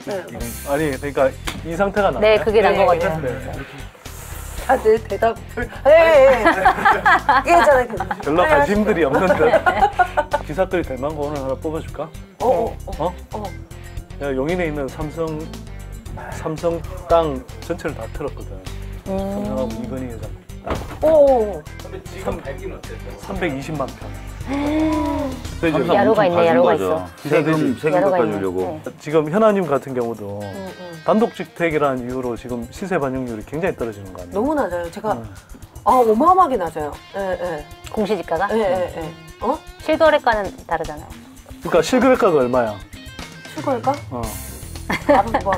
네. 아니 그러니까 이 상태가 나요. 네, 그게 난 것 같아요. 네. 다들 대답을 예. 이게 있잖아요. 별로 관심들이 없는데 기사거리 대망고 오늘 하나 뽑아줄까? 어? 내가 용인에 있는 삼성 땅 전체를 다 틀었거든. 삼성하고 이건희 회장 땅. 오. 지금 밝기는 어땠어요? 320만 평. 야로가 있네, 야로가 있어. 세금 야로가 깎아주려고. 있네. 지금 현아님 같은 경우도 단독주택이라는 이유로 지금 시세 반영률이 굉장히 떨어지는 거 아니에요? 너무 낮아요. 제가 어마어마하게 낮아요. 예. 공시지가가? 예. 어? 실거래가는 다르잖아요. 그러니까 실거래가가 얼마야? 출거할까?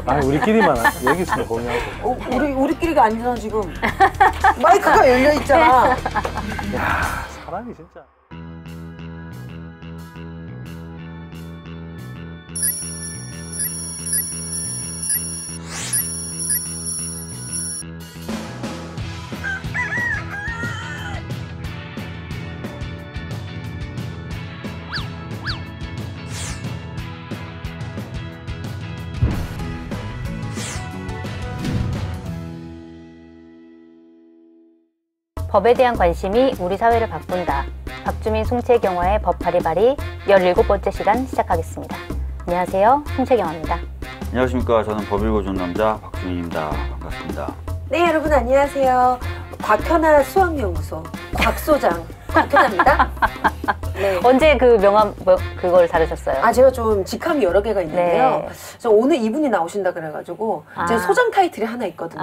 아니 우리끼리만 여기 있으면 공유하고. 우리끼리가 아니잖아 지금. 마이크가 열려 있잖아. 야 사람이 진짜. 법에 대한 관심이 우리 사회를 바꾼다. 박주민 송채경화의 법파리 발의 17번째 시간 시작하겠습니다. 안녕하세요. 송채경화입니다. 안녕하십니까. 저는 법일고 준 남자 박주민입니다. 반갑습니다. 네 여러분 안녕하세요. 곽현아 수학연구소 곽소장 곽현아입니다. 네. 언제 그 명함 그걸 다루셨어요? 제가 좀 직함이 여러 개가 있는데요. 네. 그래서 오늘 이분이 나오신다 그래가지고 제가 소장 타이틀이 하나 있거든요.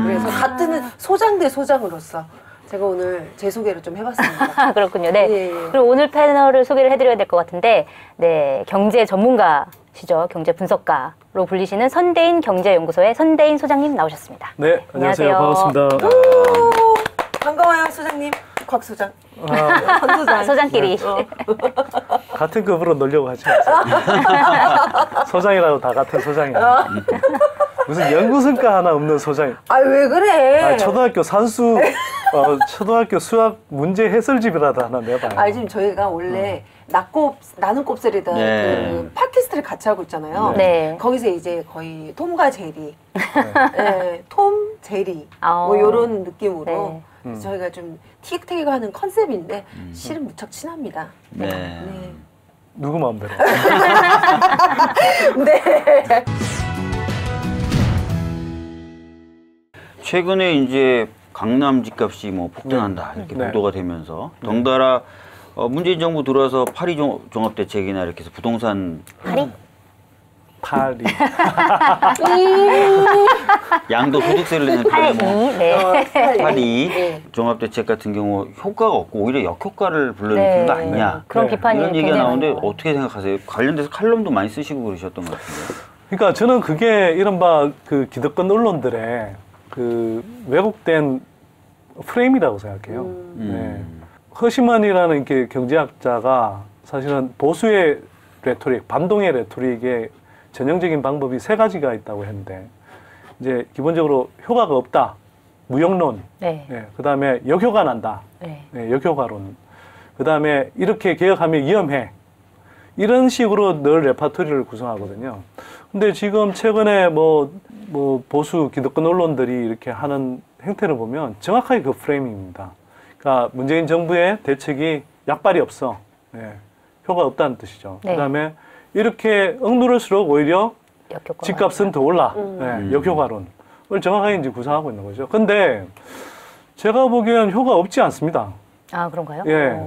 그래서 같은 소장 대 소장으로서 제가 오늘 제 소개를 좀 해봤습니다. 그렇군요. 네. 예. 그럼 오늘 패널을 소개를 해드려야 될 것 같은데, 네, 경제 전문가시죠. 경제 분석가로 불리시는 선대인 경제연구소의 선대인 소장님 나오셨습니다. 네, 안녕하세요. 반갑습니다. 반가워요 소장님. 곽 소장. 선 소장. 소장끼리. 같은 급으로 놀려고 하지 마세요. 소장이라고 다 같은 소장이야. 무슨 연구성과 하나 없는 소장이. 왜 그래? 초등학교 산수, 초등학교 수학 문제 해설집이라도 하나 내봐요. 지금 저희가 원래 나는 곱슬이다 네. 그 팟캐스트를 같이 하고 있잖아요. 네. 거기서 이제 거의 톰과 제리, 네, 톰, 제리 뭐 이런 느낌으로 네. 그래서 저희가 좀 티격태격하는 컨셉인데 실은 무척 친합니다. 네. 누구 마음대로. 네. 최근에 이제 강남 집값이 뭐 폭등한다 이렇게 네. 보도가 되면서 덩달아 문재인 정부 들어와서 파리 종합대책이나 이렇게 해서 부동산 파리? 양도 소득세를 내는 파리. 네. 파리 종합대책 같은 경우 효과가 없고 오히려 역효과를 불러일으키는 거 아니냐 그런 비판이 이런 얘기가 굉장히 나오는데 많아요. 어떻게 생각하세요? 관련돼서 칼럼도 많이 쓰시고 그러셨던 것 같은데. 그러니까 저는 그게 이른바 그 기득권 언론들의 그 왜곡된 프레임이라고 생각해요. 네. 허시만이라는 이렇게 경제학자가 사실은 보수의 레토릭, 반동의 레토릭의 전형적인 방법이 세 가지가 있다고 했는데, 이제 기본적으로 효과가 없다, 무용론, 네. 네. 그 다음에 역효가 난다, 네. 네, 역효과론, 그 다음에 이렇게 개혁하면 위험해, 이런 식으로 늘 레파토리를 구성하거든요. 근데 지금 최근에 뭐 보수 기득권 언론들이 이렇게 하는 행태를 보면 정확하게 그 프레이밍입니다. 그러니까 문재인 정부의 대책이 약발이 없어. 네. 효과 없다는 뜻이죠. 네. 그다음에 이렇게 억누를수록 오히려 역효과가 집값은 더 올라. 네. 역효과론을 정확하게 이제 구성하고 있는 거죠. 근데 제가 보기엔 효과 없지 않습니다. 그런가요? 예.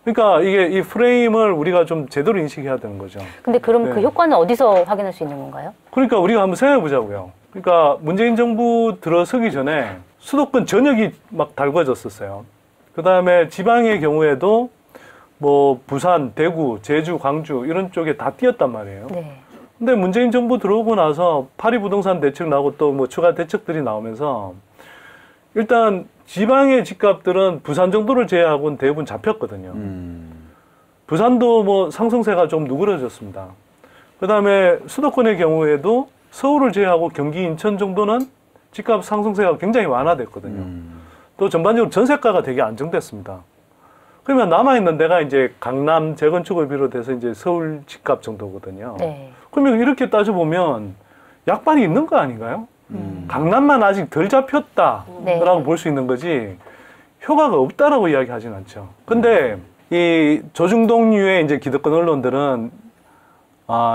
그러니까 이게 이 프레임을 우리가 좀 제대로 인식해야 되는 거죠. 근데 그럼 네. 그 효과는 어디서 확인할 수 있는 건가요? 그러니까 우리가 한번 생각해 보자고요. 그러니까 문재인 정부 들어서기 전에 수도권 전역이 막 달궈졌었어요. 그 다음에 지방의 경우에도 뭐 부산, 대구, 제주, 광주 이런 쪽에 다 뛰었단 말이에요. 네. 근데 문재인 정부 들어오고 나서 파리 부동산 대책 나오고 또 뭐 추가 대책들이 나오면서 일단 지방의 집값들은 부산 정도를 제외하고는 대부분 잡혔거든요. 부산도 뭐 상승세가 좀 누그러졌습니다. 그 다음에 수도권의 경우에도 서울을 제외하고 경기, 인천 정도는 집값 상승세가 굉장히 완화됐거든요. 또 전반적으로 전세가가 되게 안정됐습니다. 그러면 남아있는 데가 이제 강남 재건축을 비롯해서 이제 서울 집값 정도거든요. 네. 그러면 이렇게 따져보면 약발이 있는 거 아닌가요? 강남만 아직 덜 잡혔다라고 네. 볼 수 있는 거지 효과가 없다라고 이야기하진 않죠. 근데 이 조중동류의 이제 기득권 언론들은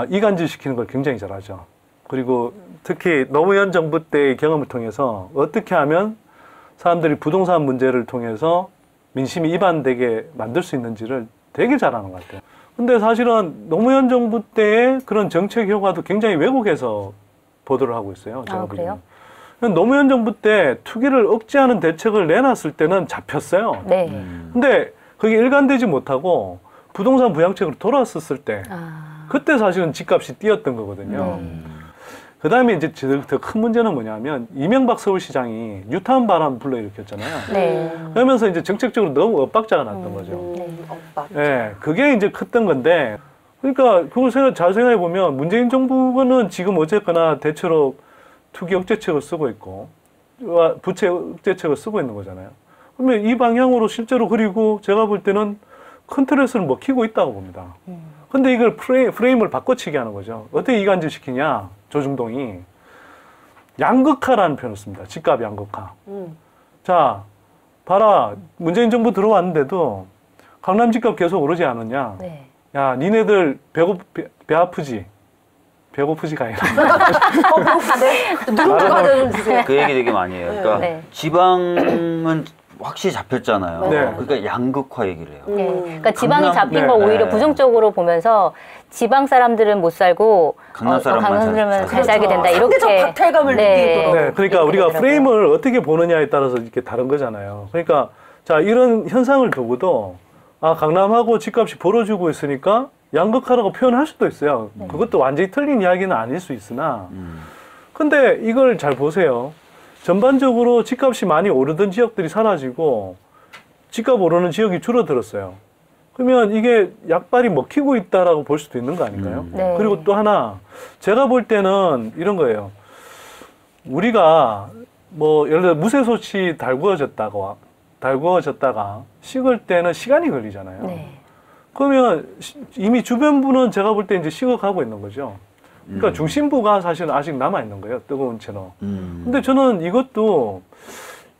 이간질 시키는 걸 굉장히 잘하죠. 그리고 특히 노무현 정부 때의 경험을 통해서 어떻게 하면 사람들이 부동산 문제를 통해서 민심이 이반되게 만들 수 있는지를 되게 잘하는 것 같아요. 근데 사실은 노무현 정부 때의 그런 정책 효과도 굉장히 왜곡해서 보도를 하고 있어요. 제가 그래요? 보기에는. 노무현 정부 때 투기를 억제하는 대책을 내놨을 때는 잡혔어요. 네. 근데 그게 일관되지 못하고 부동산 부양책으로 돌아왔었을 때 그때 사실은 집값이 뛰었던 거거든요. 그 다음에 이제 더 큰 문제는 뭐냐면 이명박 서울시장이 뉴타운 바람 불러일으켰잖아요. 네. 그러면서 이제 정책적으로 너무 엇박자가 났던 거죠. 예, 그게 이제 컸던 건데, 그러니까 그걸 잘 생각해 보면 문재인 정부는 지금 어쨌거나 대체로 투기 억제책을 쓰고 있고, 부채 억제책을 쓰고 있는 거잖아요. 그러면 이 방향으로 실제로 그리고 제가 볼 때는 큰 틀에서는 먹히고 있다고 봅니다. 근데 이걸 프레임을 바꿔치기 하는 거죠. 어떻게 이간질 시키냐, 조중동이. 양극화라는 표현을 씁니다. 집값 양극화. 자, 봐라. 문재인 정부 들어왔는데도 강남 집값 계속 오르지 않았냐. 네. 야, 니네들 배 아프지? 배고프지가 아니라. 누가 좀 주세요. 그 얘기 되게 많이 해요. 그러니까 네. 지방은 확실히 잡혔잖아요. 네. 그러니까 양극화 얘기를 해요. 네. 그러니까 지방이 강남- 잡힌 네. 걸 오히려 네. 부정적으로 보면서 지방 사람들은 못 살고 강남 사람만 강남 사람은 잘 잘 살게 된다. 상대적 이렇게 박탈감을 네. 느끼도록. 네, 그러니까 이렇게 우리가 되더라고요. 프레임을 어떻게 보느냐에 따라서 이렇게 다른 거잖아요. 그러니까 자, 이런 현상을 두고도 강남하고 집값이 벌어지고 있으니까 양극화라고 표현할 수도 있어요. 그것도 완전히 틀린 이야기는 아닐 수 있으나 근데 이걸 잘 보세요. 전반적으로 집값이 많이 오르던 지역들이 사라지고 집값 오르는 지역이 줄어들었어요. 그러면 이게 약발이 먹히고 있다라고 볼 수도 있는 거 아닌가요? 네. 그리고 또 하나 제가 볼 때는 이런 거예요. 우리가 뭐 예를 들어 무쇠솥이 달구어졌다가 식을 때는 시간이 걸리잖아요. 네. 그러면 이미 주변부는 제가 볼 때 이제 식어가고 있는 거죠. 그러니까 중심부가 사실은 아직 남아 있는 거예요. 뜨거운 채로. 근데 저는 이것도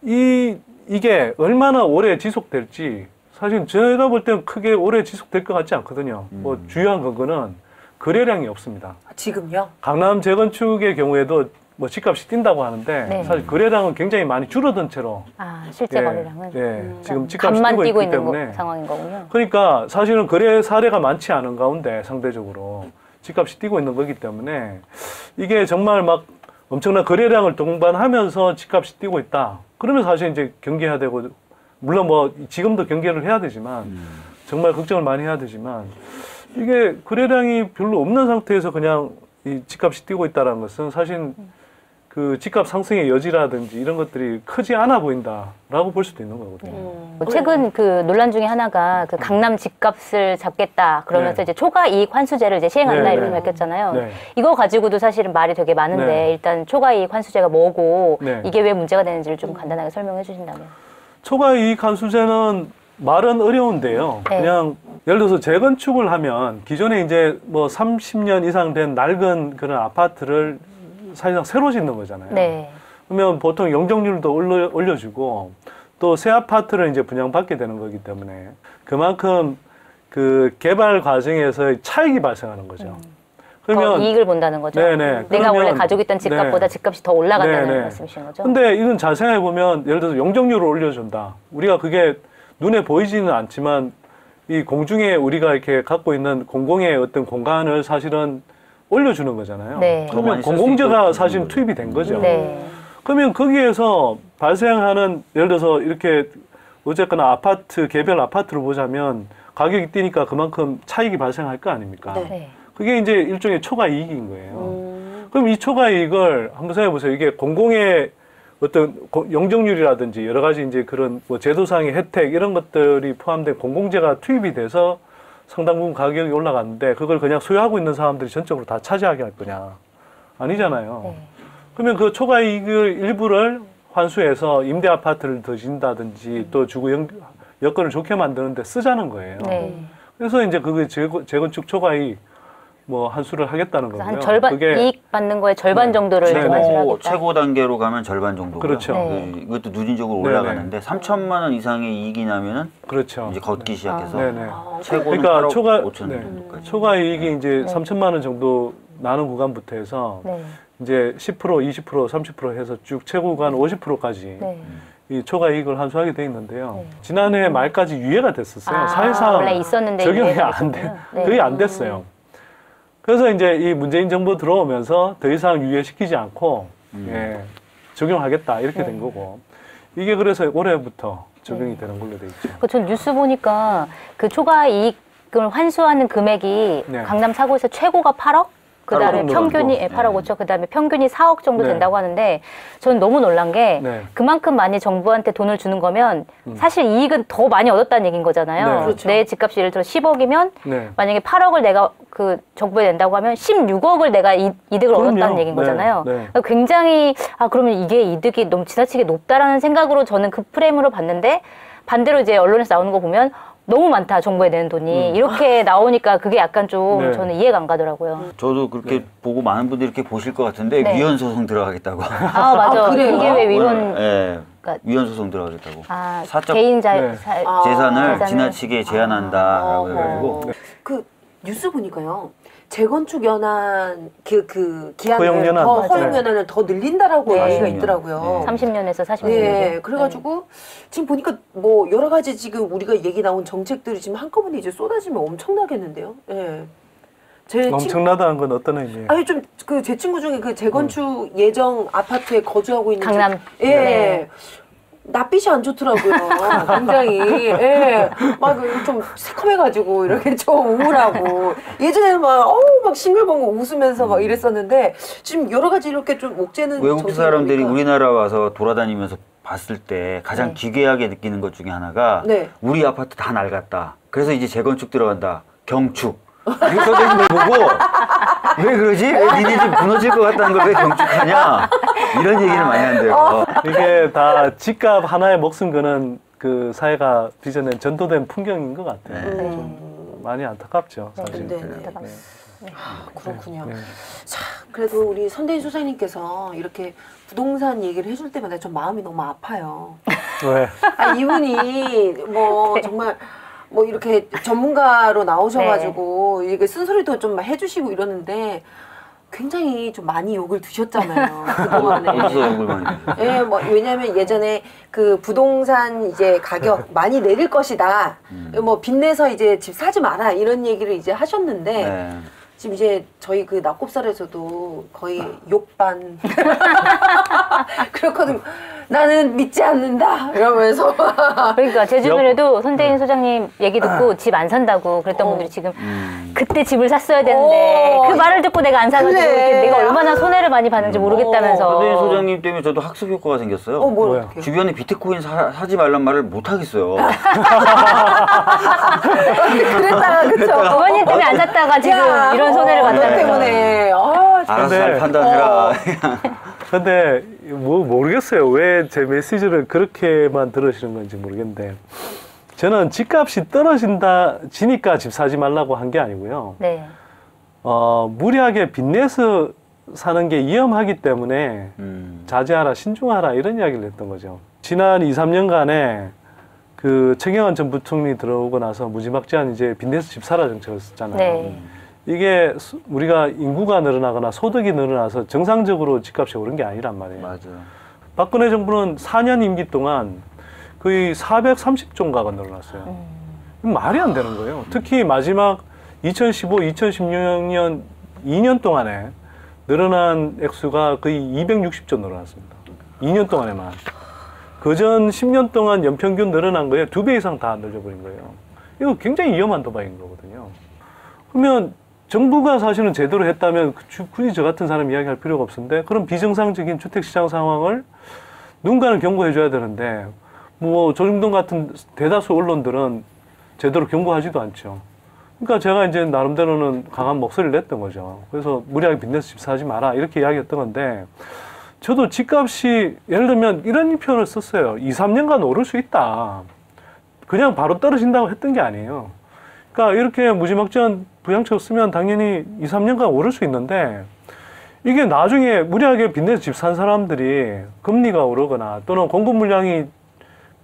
이게 얼마나 오래 지속될지 사실 제가 볼 때는 크게 오래 지속될 것 같지 않거든요. 뭐 주요한 그거는 거래량이 없습니다. 지금요? 강남 재건축의 경우에도 뭐 집값이 뛴다고 하는데 네. 사실 거래량은 굉장히 많이 줄어든 채로 실제 거래량은 지금 집값이 간만 뛰고 뛰고 있기 있는 때문에 상황인 거군요. 그러니까 사실은 거래 사례가 많지 않은 가운데 상대적으로 집값이 뛰고 있는 거기 때문에 이게 정말 막 엄청난 거래량을 동반하면서 집값이 뛰고 있다. 그러면 사실 이제 경계해야 되고 물론 뭐 지금도 경계를 해야 되지만 정말 걱정을 많이 해야 되지만 이게 거래량이 별로 없는 상태에서 그냥 이 집값이 뛰고 있다는 것은 사실 그 집값 상승의 여지라든지 이런 것들이 크지 않아 보인다라고 볼 수도 있는 거거든요. 뭐 최근 그 논란 중에 하나가 그 강남 집값을 잡겠다 그러면서 네. 이제 초과 이익 환수제를 이제 시행한다 네, 이렇게 네. 밝혔잖아요. 네. 이거 가지고도 사실은 말이 되게 많은데 네. 일단 초과 이익 환수제가 뭐고 네. 이게 왜 문제가 되는지를 좀 간단하게 설명해 주신다면. 초과 이익 환수제는 말은 어려운데요. 네. 그냥 예를 들어서 재건축을 하면 기존에 이제 뭐 30년 이상 된 낡은 그런 아파트를 사실상 새로 짓는 거잖아요. 네. 그러면 보통 용적률도 올려주고 또 새 아파트를 이제 분양받게 되는 거기 때문에 그만큼 그 개발 과정에서 차익이 발생하는 거죠. 더 이익을 본다는 거죠. 네네. 내가 원래 그러면- 가지고 있던 집값보다 네. 집값이 더 올라간다는 네네. 말씀이신 거죠? 근데 이건 잘 생각해 보면 예를 들어서 용적률을 올려준다. 우리가 그게 눈에 보이지는 않지만 이 공중에 우리가 이렇게 갖고 있는 공공의 어떤 공간을 사실은 올려주는 거잖아요. 네. 그러면 많이 쓸수 공공재가 있도록 사실 주는 거죠. 투입이 된 거죠. 네. 그러면 거기에서 발생하는 예를 들어서 이렇게 어쨌거나 아파트 개별 아파트를 보자면 가격이 뛰니까 그만큼 차익이 발생할 거 아닙니까? 네. 네. 그게 이제 일종의 초과 이익인 거예요. 그럼 이 초과 이익을 한번 생각해 보세요. 이게 공공의 어떤 용적률이라든지 여러 가지 이제 그런 뭐 제도상의 혜택 이런 것들이 포함된 공공재가 투입이 돼서 상당 부분 가격이 올라갔는데 그걸 그냥 소유하고 있는 사람들이 전적으로 다 차지하게 할 거냐? 아니잖아요. 네. 그러면 그 초과 이익을 일부를 환수해서 임대 아파트를 더 진다든지 또 주거 여건을 좋게 만드는데 쓰자는 거예요. 네. 그래서 이제 그게 재건축 초과 이익 뭐 환수를 하겠다는 거고요. 한 절반 이익 받는 거에 절반 정도를 네. 환수를 하겠다. 최고 단계로 가면 절반 정도고요. 그렇죠. 네. 이것도 누진적으로 네네. 올라가는데 3천만 원 이상의 이익이 나면은 그렇죠. 이제 걷기 시작해서 네네. 최고는 그러니까 8억 초과 5천 네. 정도까지. 초과 이익이 이제 네. 3천만 원 정도 나는 구간부터 해서 네. 이제 10%, 20%, 30% 해서 쭉 최고 구간 50%까지 네. 이 초과 이익을 환수하게 돼 있는데요. 네. 지난해 말까지 유예가 됐었어요. 사실상 원래 있었는데 적용이 유예가 안 돼. 됐군요. 네. 거의 안 됐어요. 그래서 이제 이 문재인 정부 들어오면서 더 이상 유예시키지 않고 예, 적용하겠다 이렇게 된 거고 이게 그래서 올해부터 적용이 되는 걸로 돼 있죠. 전 뉴스 보니까 그 초과 이익을 환수하는 금액이 네. 강남 사고에서 최고가 8억? 그 다음에 8억 정도 평균이 정도. 8억 5천, 그 다음에 평균이 4억 정도 네. 된다고 하는데 전 너무 놀란 게 네. 그만큼 많이 정부한테 돈을 주는 거면 사실 이익은 더 많이 얻었다는 얘기인 거잖아요. 네. 그렇죠. 내 집값이 예를 들어 10억이면 네. 만약에 8억을 내가 그 정부에 낸다고 하면 16억을 내가 이득을 그럼요. 얻었다는 얘기인 네. 거잖아요. 네. 그러니까 굉장히 그러면 이게 이득이 너무 지나치게 높다라는 생각으로 저는 그 프레임으로 봤는데 반대로 이제 언론에서 나오는 거 보면 너무 많다 정부에 내는 돈이 이렇게 나오니까 그게 약간 좀 네. 저는 이해가 안 가더라고요. 저도 그렇게 보고 많은 분들이 이렇게 보실 것 같은데 네. 위헌 소송 들어가겠다고. 아 맞아. 아, 그래요? 이게 왜 위헌 예. 그러니까- 위헌 소송 들어가겠다고. 사적 개인 네. 재산을 지나치게 제한한다라고 아, 해가지고 그 뉴스 보니까요. 재건축 연한 그 기한을 허용 연한. 더 맞아요. 허용 연한을 더 늘린다라고 네. 얘기가 40년. 있더라고요. 30년에서 40년. 네, 그래가지고 지금 보니까 뭐 여러 가지 지금 우리가 얘기 나온 정책들이 지금 한꺼번에 이제 쏟아지면 엄청나겠는데요. 예. 엄청나다는 건 어떤 의미예요? 아니 좀 그 제 친구 중에 그 재건축 예정 아파트에 거주하고 있는 강남. 예. 네. 낯빛이 안 좋더라고요. 굉장히 예. 막 좀 새콤해가지고 이렇게 좀 우울하고 예전에는 막 싱글벙글 웃으면서 막 이랬었는데 지금 여러 가지 이렇게 좀 옥죄는 외국 정책이 사람들이 나오니까. 우리나라 와서 돌아다니면서 봤을 때 가장 네. 기괴하게 느끼는 것 중에 하나가 네. 우리 아파트 다 낡았다. 그래서 이제 재건축 들어간다. 경축. 이렇게 써진 걸 보고 왜 그러지? 왜 니네 집 무너질 것 같다는 걸 왜 경축하냐? 이런 얘기를 많이 한대요. 이게 다 집값 하나에 목숨 거는 그 사회가 빚어낸 전도된 풍경인 것 같아요. 네. 좀 많이 안타깝죠, 사실. 네, 네, 안타깝- 네. 그렇군요. 네. 자, 그래도 우리 선대인 소장님께서 이렇게 부동산 얘기를 해줄 때마다 좀 마음이 너무 아파요. 왜? 이분이 뭐 정말 뭐 이렇게 전문가로 나오셔가지고 이게 쓴소리도 좀 해주시고 이러는데 굉장히 좀 많이 욕을 드셨잖아요. 그동안에. 어디서 욕을 많이 드세요? 예, 뭐 왜냐면 예전에 그 부동산 이제 가격 많이 내릴 것이다. 뭐 빚내서 이제 집 사지 마라 이런 얘기를 이제 하셨는데 네. 지금 이제 저희 그 낙곱살에서도 거의 욕반 그렇거든요. 나는 믿지 않는다 이러면서 그러니까 제 주변에도 손대인 소장님 얘기 듣고 집 안 산다고 그랬던 분들이 지금 그때 집을 샀어야 되는데 그 말을 듣고 내가 안 사가지고 그래. 이렇게 내가 얼마나 손해를 많이 봤는지 모르겠다면서. 선대인 소장님 때문에 저도 학습 효과가 생겼어요. 뭘 뭐야? 어떻게 주변에 비트코인 사지 말란 말을 못 하겠어요. 그랬다가 그쵸? 부모님 때문에 안 샀다가 지금 야, 이런 손해를 너 봤다는 때문에 알아서 잘 근데- 판단해라. 근데 뭐 모르겠어요. 왜 제 메시지를 그렇게만 들으시는 건지 모르겠는데 저는 집값이 지니까 집 사지 말라고 한 게 아니고요. 네. 무리하게 빚내서 사는 게 위험하기 때문에 음. 자제하라, 신중하라 이런 이야기를 했던 거죠. 지난 2, 3년간에 그 최경환 전 부총리 들어오고 나서 무지막지한 이제 빚내서 집 사라 정책을 썼잖아요. 네. 이게 우리가 인구가 늘어나거나 소득이 늘어나서 정상적으로 집값이 오른 게 아니란 말이에요. 맞아요. 박근혜 정부는 4년 임기 동안 거의 430조가가 늘어났어요. 말이 안 되는 거예요. 특히 마지막 2015, 2016년 2년 동안에 늘어난 액수가 거의 260조 늘어났습니다. 2년 동안에만. 그전 10년 동안 연평균 늘어난 거에 2배 이상 다 늘려버린 거예요. 이거 굉장히 위험한 도박인 거거든요. 그러면 정부가 사실은 제대로 했다면 굳이 저 같은 사람 이야기할 필요가 없는데 그런 비정상적인 주택시장 상황을 누군가는 경고해 줘야 되는데 뭐 조중동 같은 대다수 언론들은 제대로 경고하지도 않죠. 그러니까 제가 이제 나름대로는 강한 목소리를 냈던 거죠. 그래서 무리하게 빚내서 집 사지 마라 이렇게 이야기했던 건데 저도 집값이 예를 들면 이런 표현을 썼어요. 2, 3년간 오를 수 있다. 그냥 바로 떨어진다고 했던 게 아니에요. 그러니까 이렇게 무지막지한 부양책을 쓰면 당연히 2, 3년간 오를 수 있는데 이게 나중에 무리하게 빚내서 집 산 사람들이 금리가 오르거나 또는 공급 물량이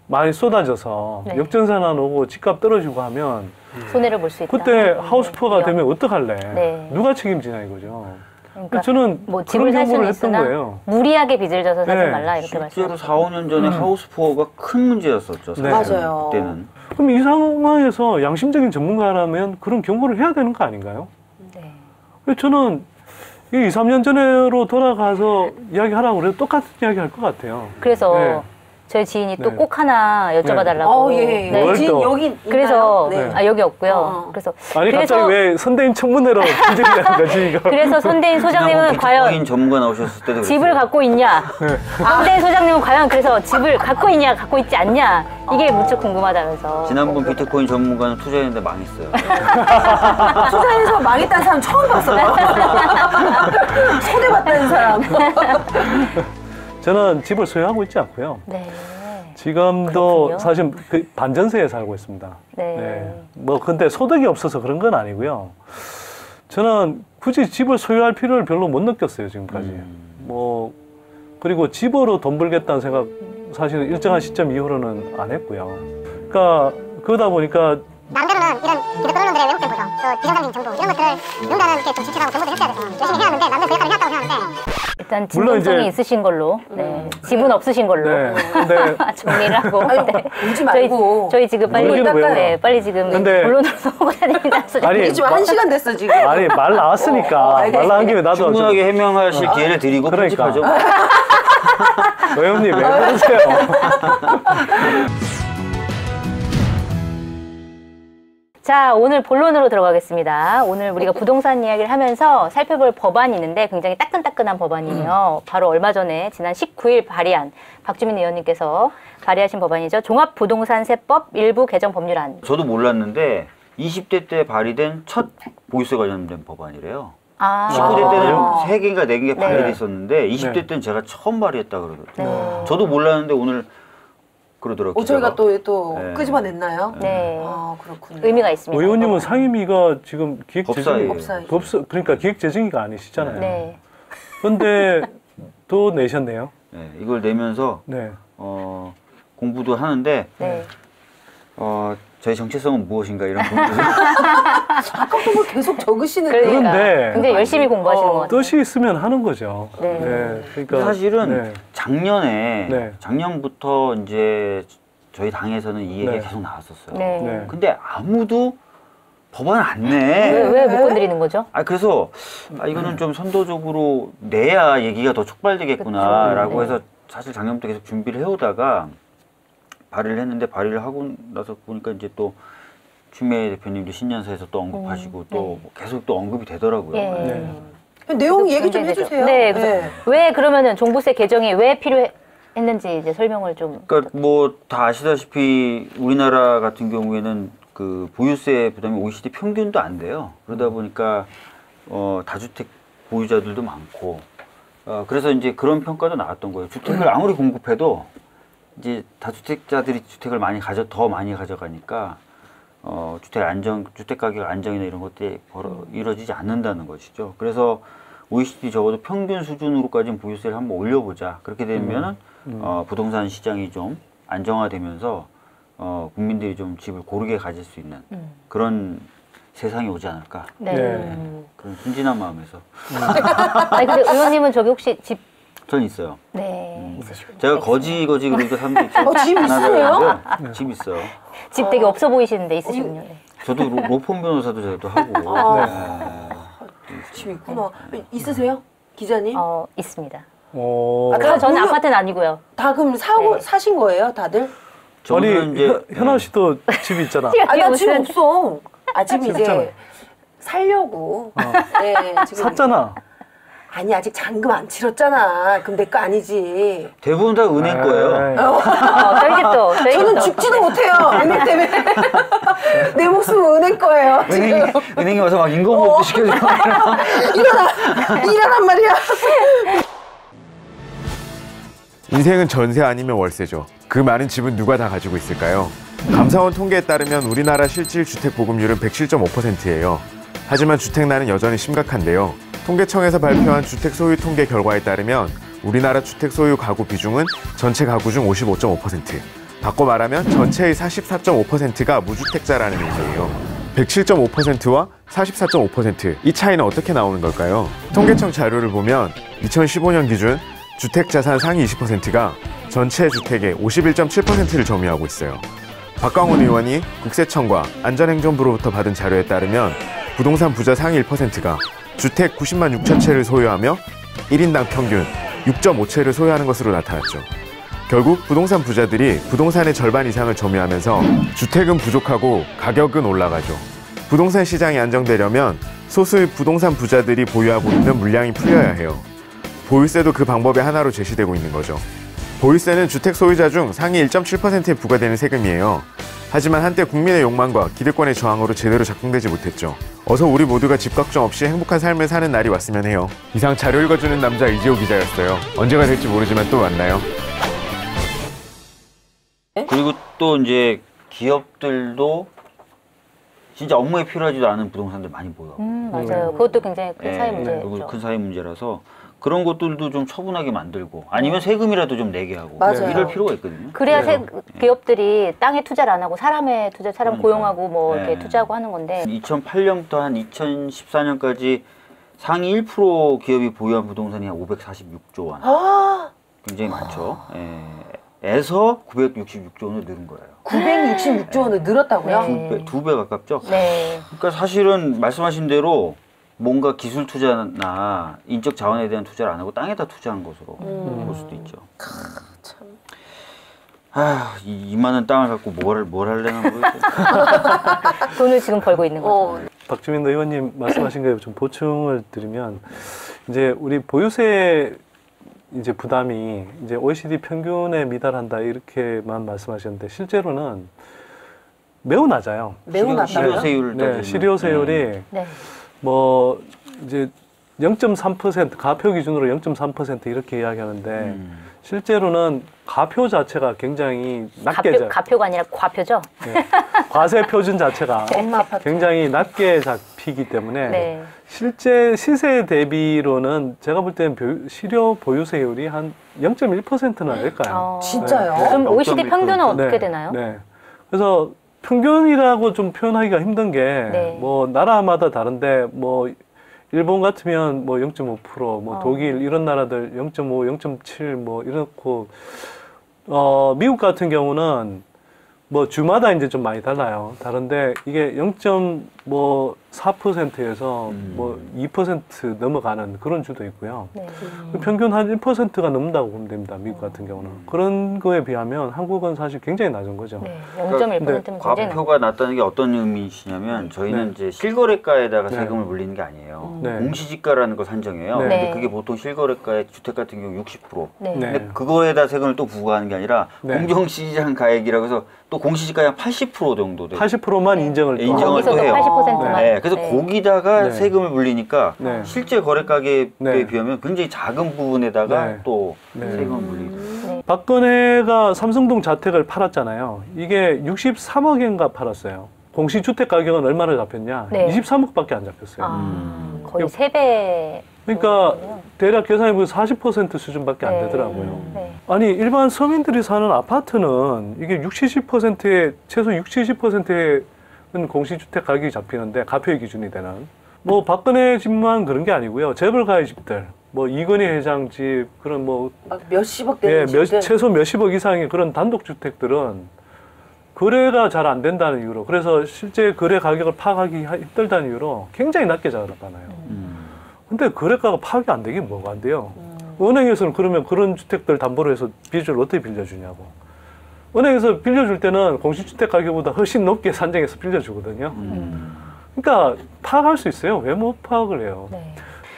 많이 쏟아져서 네. 역전산안 오고 집값 떨어지고 하면 손해를 볼 수 있다. 그때 하우스푸어가 되면 어떡할래? 네. 누가 책임지냐 이거죠. 그러니까 저는 뭐 그런 집을 살 경고를 수는 했던 있으나 거예요. 무리하게 빚을 져서 사지 네. 말라 이렇게 실제로 말씀하셨죠. 4, 5년 전에 하우스푸어가 큰 문제였었죠. 네. 사실은 맞아요. 그때는. 그럼 이 상황에서 양심적인 전문가라면 그런 경고를 해야 되는 거 아닌가요? 네. 그래서 저는 이 2, 3년 전으로 돌아가서 이야기하라고 그래도 똑같은 이야기 할 것 같아요. 그래서 네. 저희 지인이 또 네. 꼭 하나 여쭤봐달라고. 예. 네. 뭘 지금 또? 여기 있나요? 그래서 네. 아 여기 없고요. 어. 그래서 아니 갑자기 왜 선대인 청문회로 기재하는 거지 이거? 그래서 선대인 소장님은 비트코인 과연 전문가 나오셨을 때도 집을 그랬어요. 갖고 있냐? 네. 선대인 소장님은 과연 그래서 집을 갖고 있냐, 갖고 있지 않냐? 이게 무척 궁금하다면서. 지난번 비트코인 전문가는 투자했는데 망했어요. 투자해서 망했다는 사람 처음 봤어요. 손해봤다는 사람. 저는 집을 소유하고 있지 않고요. 네. 지금도 그렇군요. 사실 그 반전세에 살고 있습니다. 네. 뭐 근데 소득이 없어서 그런 건 아니고요. 저는 굳이 집을 소유할 필요를 별로 못 느꼈어요 지금까지. 뭐 그리고 집으로 돈 벌겠다는 생각 사실은 일정한 시점 이후로는 안 했고요. 그러니까 그러다 보니까 나름대로는 이런 기득권론들의 왜곡된 보도, 또 비정상적인 정보 이런 것들을 누군가는 이렇게 좀 진출하고 정보를 했어야 돼서 열심히 해왔는데 나름대로 그 역할을 해왔다고 생각하는데 일단 물론 진정성이 이제- 있으신 걸로, 네. 집은 없으신 걸로 네. 근데 정리를 하고. 아유, 네. 울지 말고. 저희 지금 빨리 울기는 왜요? 네, 빨리 지금 근데- 본론으로 넘어가야 됩니다. 소장님. 아니, 지금 1시간 됐어 지금. 아니 말 나왔으니까 알겠어요. 말 나온 김에 나도 좀 충분하게 해명하실 기회를 드리고 그러니까. 편집하죠. 의원님 왜 그러세요? 자, 오늘 본론으로 들어가겠습니다. 오늘 우리가 부동산 이야기를 하면서 살펴볼 법안이 있는데 굉장히 따끈따끈한 법안이에요. 바로 얼마 전에 지난 19일 발의한 박주민 의원님께서 발의하신 법안이죠. 종합부동산세법 일부 개정 법률안. 저도 몰랐는데 20대 때 발의된 첫 보유세 관련된 법안이래요. 아, 19대 때는 3개인가 4개가 네. 발의됐었는데 20대 네. 때는 제가 처음 발의했다 그러더라고요. 네. 저도 몰랐는데 오늘 그러더라고요. 저희가 또 네. 끄집어냈나요? 네. 아 그렇군요. 의미가 있습니다. 의원님은 상임위가 지금 기획재정이 법사위예요. 그러니까 기획재정위가 아니시잖아요. 네. 근데 또 내셨네요. 네, 이걸 내면서 네. 공부도 하는데 네. 저희 정체성은 무엇인가 이런 공부를 아까부터 뭘 계속 적으시는데. 그러니까 그런데- 굉장히 열심히 공부하시는 것 같아요. 뜻이 있으면 하는 거죠. 네. 그러니까 사실은 네. 작년에 네. 작년부터 이제 저희 당에서는 이 얘기가 네. 계속 나왔었어요. 네. 네. 근데 아무도 법안 안 내. 왜 못 건드리는 거죠? 그래서 이거는 좀 선도적으로 내야 얘기가 더 촉발되겠구나라고 그쵸. 해서 사실 작년부터 계속 준비를 해오다가 발의를 했는데 발의를 하고 나서 보니까 이제 또 추미애 대표님도 신년사에서 또 언급하시고 또 계속 또 언급이 되더라고요. 예. 네. 내용 얘기 좀 굉장히 해주세요. 네, 그래서 왜 그러면은 종부세 개정이 왜 필요했는지 이제 설명을 좀. 그러니까 뭐 다 아시다시피 우리나라 같은 경우에는 그 보유세 부담이 OECD 평균도 안 돼요. 그러다 보니까 다주택 보유자들도 많고 그래서 이제 그런 평가도 나왔던 거예요. 주택을 아무리 공급해도 이제 다주택자들이 주택을 더 많이 가져가니까 주택 가격 안정이나 이런 것들이 이루어지지 않는다는 것이죠. 그래서 OECD 적어도 평균 수준으로까지는 보유세를 한번 올려보자. 그렇게 되면은 부동산 시장이 좀 안정화되면서 국민들이 좀 집을 고르게 가질 수 있는 그런 세상이 오지 않을까. 네. 네. 그런 순진한 마음에서 아니 근데 의원님은 저기 혹시 집 전 있어요. 네. 있으시군요. 제가 거지 그러니까 사람들이 집 있으세요? 집 있어요. 집 되게 없어 보이시는데 있으시군요. 네. 저도 로펌 변호사도 저도 하고. 집 있구나. 있으세요? 기자님? 있습니다. 다 저는 보유- 아파트는 아니고요. 다 그럼 네. 사신 거예요, 다들? 아니 저는 이제 현아 씨도 집이 있잖아. 아니, 나 집 무슨- 없어. 지금 없잖아. 이제 살려고. 네, 지금. 샀잖아. 아니, 아직 잔금 안 치렀잖아. 그럼 내 거 아니지. 대부분 다 은행 거예요. 에이. 저희 집도 저희 저는 집도. 죽지도 못해요. 은행 때문에. 내 목숨은 은행 거예요. 지금. 은행이 와서 막 인건복도 시켜주고. 일어난 말이야. 인생은 전세 아니면 월세죠. 그 많은 집은 누가 다 가지고 있을까요? 감사원 통계에 따르면 우리나라 실질 주택 보급률은 107.5%예요. 하지만 주택난은 여전히 심각한데요. 통계청에서 발표한 주택 소유 통계 결과에 따르면 우리나라 주택 소유 가구 비중은 전체 가구 중 55.5%. 바꿔 말하면 전체의 44.5%가 무주택자라는 의미예요. 107.5%와 44.5%. 이 차이는 어떻게 나오는 걸까요? 통계청 자료를 보면 2015년 기준 주택 자산 상위 20%가 전체 주택의 51.7%를 점유하고 있어요. 박광훈 의원이 국세청과 안전행정부로부터 받은 자료에 따르면 부동산 부자 상위 1%가 주택 90만 6천 채를 소유하며 1인당 평균 6.5채를 소유하는 것으로 나타났죠. 결국 부동산 부자들이 부동산의 절반 이상을 점유하면서 주택은 부족하고 가격은 올라가죠. 부동산 시장이 안정되려면 소수의 부동산 부자들이 보유하고 있는 물량이 풀려야 해요. 보유세도 그 방법의 하나로 제시되고 있는 거죠. 보유세는 주택 소유자 중 상위 1.7%에 부과되는 세금이에요. 하지만 한때 국민의 욕망과 기득권의 저항으로 제대로 작동되지 못했죠. 어서 우리 모두가 집 걱정 없이 행복한 삶을 사는 날이 왔으면 해요. 이상 자료 읽어주는 남자 이재호 기자였어요. 언제가 될지 모르지만 또 만나요. 그리고 또 이제 기업들도 진짜 업무에 필요하지도 않은 부동산들 많이 보여. 맞아요. 그것도 굉장히 큰 사회 문제죠. 그리고 큰 사회 문제라서 그런 것들도 좀 처분하게 만들고 아니면 세금이라도 좀 내게 하고 맞아요. 이럴 필요가 있거든요. 그래야 기업들이 땅에 투자를 안 하고 사람에 투자, 사람 그러니까요. 고용하고 뭐 이렇게 네. 투자하고 하는 건데. 2008년부터 한 2014년까지 상위 1% 기업이 보유한 부동산이 한 546조 원. 굉장히 많죠. 에서 966조 원으로 늘은 거예요. 966조 원을 늘었다고요? 네. 두 배 가깝죠? 네. 그러니까 사실은 말씀하신 대로 뭔가 기술 투자나 인적 자원에 대한 투자를 안 하고 땅에다 투자한 것으로 볼 수도 있죠. 참. 아, 이만한 땅을 갖고 뭘 하려나 모르겠어요. 돈을 지금 벌고 있는 거죠. 박주민 의원님 말씀하신 거에 좀 보충을 드리면 이제 우리 보유세 이제 부담이 이제 OECD 평균에 미달한다 이렇게만 말씀하셨는데 실제로는 매우 낮아요. 매우 낮다고요? 실효세율 네, 실효세율이 네. 뭐 이제 0.3% 가표 기준으로 0.3% 이렇게 이야기하는데 실제로는 가표 자체가 굉장히 낮게 가표가 아니라 과표죠. 네. 과세 표준 자체가 엄마 아파트. 굉장히 낮게 잡히기 때문에 네. 실제 시세 대비로는 제가 볼 때는 실효 보유세율이 한 0.1%나 될까요? 진짜요? 그럼 OECD 0.1%. 평균은 어떻게 네, 되나요? 네. 그래서 평균이라고 좀 표현하기가 힘든 게 네. 뭐 나라마다 다른데 뭐 일본 같으면 뭐 0.5%, 뭐 독일 이런 나라들 0.5, 0.7 뭐 이렇고 미국 같은 경우는 뭐 주마다 이제 좀 많이 달라요. 다른데 이게 0.4%에서 뭐 2% 넘어가는 그런 주도 있고요. 네. 평균 한 1%가 넘는다고 보면 됩니다. 미국 같은 경우는. 그런 거에 비하면 한국은 사실 굉장히 낮은 거죠. 네. 0.1%는 굉장히 낮아요. 과표가 낮다는 게 어떤 의미시냐면 저희는 네. 이제 실거래가에다가 네. 세금을 물리는 게 아니에요. 네. 공시지가라는 걸 산정해요. 네. 근데 그게 보통 실거래가의 주택 같은 경우 60%. 네. 네. 근데 그거에다 세금을 또 부과하는 게 아니라 네. 공정시장 가액이라고 해서 또 공시지가의 한 80% 정도 돼요. 80%만 인정을 또 인정을 거기서도 또 해요. 80%만. 네, 그래서 거기다가 네. 세금을 물리니까 네. 실제 거래 가격에 네. 비하면 굉장히 작은 부분에다가 네. 또 네. 세금을 물리고. 박근혜가 삼성동 자택을 팔았잖아요. 이게 63억인가 팔았어요. 공시주택 가격은 얼마나 잡혔냐? 네. 23억밖에 안 잡혔어요. 거의 3배. 그러니까 대략 계산해보면 40% 수준밖에 안 되더라고요. 네. 아니 일반 서민들이 사는 아파트는 이게 60~70%의 최소 60~70%의 공시주택 가격이 잡히는데 가표의 기준이 되는 뭐 박근혜 집만 그런 게 아니고요. 재벌가의 집들, 뭐 이건희 회장 집 그런 뭐 막 몇십억 되는 집들. 최소 몇십억 이상의 그런 단독주택들은 거래가 잘 안 된다는 이유로 그래서 실제 거래 가격을 파악하기 힘들다는 이유로 굉장히 낮게 잡아놔요. 근데 거래가가 파악이 안 되긴 뭐가 안 돼요. 은행에서는 그러면 그런 주택들 담보로 해서 빚을 어떻게 빌려주냐고. 은행에서 빌려줄 때는 공시주택 가격보다 훨씬 높게 산정해서 빌려주거든요. 그러니까 파악할 수 있어요. 왜 못 파악을 해요? 네.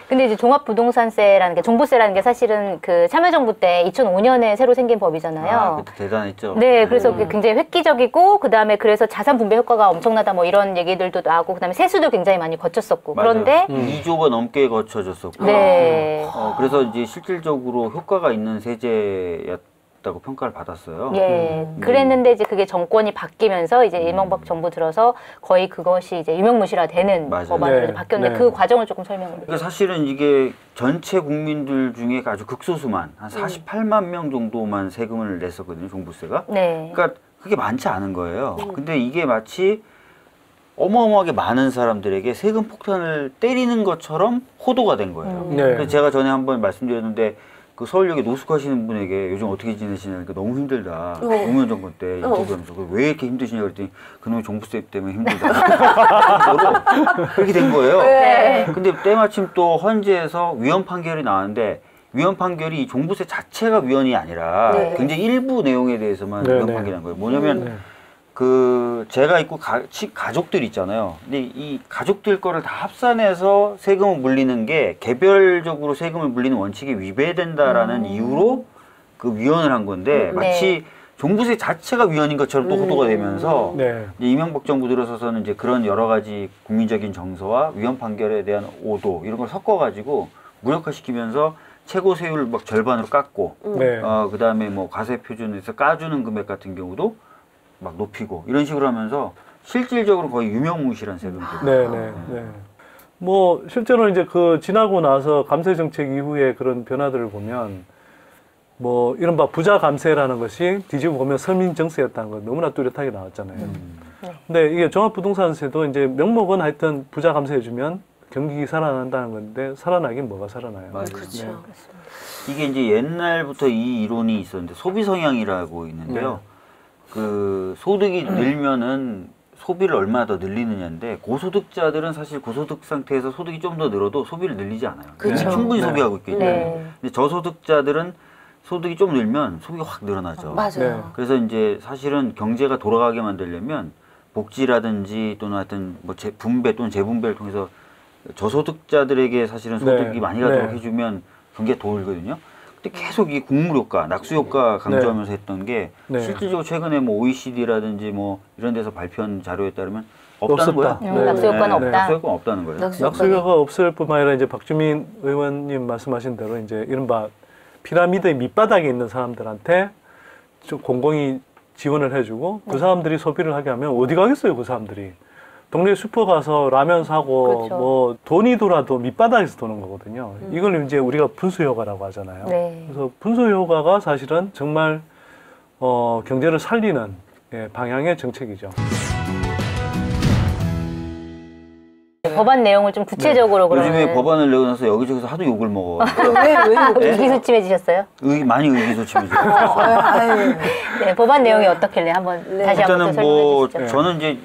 근데 이제 종합부동산세라는 게 종부세라는 게 사실은 그 참여정부 때 2005년에 새로 생긴 법이잖아요. 아, 그때 대단했죠. 네, 그래서 그게 굉장히 획기적이고 그다음에 그래서 자산 분배 효과가 엄청나다 뭐 이런 얘기들도 나오고 그다음에 세수도 굉장히 많이 거쳤었고 맞아요. 그런데 2조가 넘게 거쳐졌었고. 네. 그래서 이제 실질적으로 효과가 있는 세제였던 있다고 평가를 받았어요. 예, 그랬는데 이제 그게 정권이 바뀌면서 이제 이명박 정부 들어서 거의 그것이 이제 유명무실화되는 맞아요. 법안으로 네, 바뀌었는데 네. 그 과정을 조금 설명해 주세요. 그러니까 사실은 이게 전체 국민들 중에 아주 극소수만 한 48만 명 정도만 세금을 냈었거든요, 종부세가. 네. 그러니까 그게 많지 않은 거예요. 근데 이게 마치 어마어마하게 많은 사람들에게 세금 폭탄을 때리는 것처럼 호도가 된 거예요. 네. 그래서 제가 전에 한번 말씀드렸는데 그 서울역에 노숙하시는 분에게 요즘 어떻게 지내시냐니까 너무 힘들다. 노무현 정권 때 인터뷰하면서 왜 이렇게 힘드시냐 그랬더니 그놈의 종부세 때문에 힘들다. 그렇게 된 거예요. 네. 근데 때마침 또 헌재에서 위헌 판결이 나왔는데 위헌 판결이 이 종부세 자체가 위헌이 아니라 네. 굉장히 일부 내용에 대해서만 네, 위헌 네. 판결이 난 거예요. 뭐냐면 네. 그 제가 있고 가족들 있잖아요. 근데 이 가족들 거를 다 합산해서 세금을 물리는 게 개별적으로 세금을 물리는 원칙에 위배된다라는 이유로 그 위헌을 한 건데 마치 종부세 자체가 위헌인 것처럼 또 호도가 되면서 네. 이제 이명박 정부 들어서서는 이제 그런 여러 가지 국민적인 정서와 위헌 판결에 대한 오도 이런 걸 섞어가지고 무력화시키면서 최고 세율을 막 절반으로 깎고 네. 그다음에 뭐 과세 표준에서 까주는 금액 같은 경우도 막 높이고 이런 식으로 하면서 실질적으로 거의 유명무실한 세금들. 네, 네, 네. 뭐 실제로 이제 그 지나고 나서 감세 정책 이후에 그런 변화들을 보면 뭐 이른바 부자 감세라는 것이 뒤집어 보면 서민 정세였다는 거 너무나 뚜렷하게 나왔잖아요. 근데 이게 종합부동산세도 이제 명목은 하여튼 부자 감세해주면 경기 살아난다는 건데 살아나긴 뭐가 살아나요? 맞아요. 그렇죠. 이게 이제 옛날부터 이 이론이 있었는데 소비 성향이라고 있는데요. 그 소득이 늘면은 소비를 얼마나 더 늘리느냐인데 고소득자들은 사실 고소득 상태에서 소득이 좀 더 늘어도 소비를 늘리지 않아요. 그렇죠. 충분히 네. 소비하고 있기 때문에. 네. 근데 저소득자들은 소득이 좀 늘면 소비가 확 늘어나죠. 맞아요. 네. 그래서 이제 사실은 경제가 돌아가게 만들려면 복지라든지 또는 하여튼 뭐 분배 또는 재분배를 통해서 저소득자들에게 사실은 소득이 네. 많이 가도록 네. 해주면 경기가 돌거든요. 근데 계속 이 국물 효과, 낙수 효과 강조하면서 했던 게 네. 실질적으로 최근에 뭐 OECD라든지 뭐 이런 데서 발표한 자료에 따르면 없다는 없었다. 거야. 네. 낙수 효과는 없다. 낙수 효과는 없다는 거예요. 낙수효과가 없을 뿐만 아니라 이제 박주민 의원님 말씀하신 대로 이제 이른바 피라미드의 밑바닥에 있는 사람들한테 좀 공공이 지원을 해주고 그 사람들이 소비를 하게 하면 어디 가겠어요, 그 사람들이. 동네 슈퍼 가서 라면 사고 그렇죠. 뭐 돈이 돌아도 밑바닥에서 도는 거거든요. 이걸 이제 우리가 분수 효과라고 하잖아요. 네. 그래서 분수 효과가 사실은 정말 경제를 살리는 방향의 정책이죠. 법안 내용을 좀 구체적으로 그러면 요즘에 법안을 내고 나서 여기저기서 하도 욕을 먹어. 왜? 의기소침해지셨어요? 많이 의기소침해져. 아유. 네, 법안 내용이 어떻길래 한번 다시 한번 또 일단은 설명해 뭐 주시죠. 저는 이제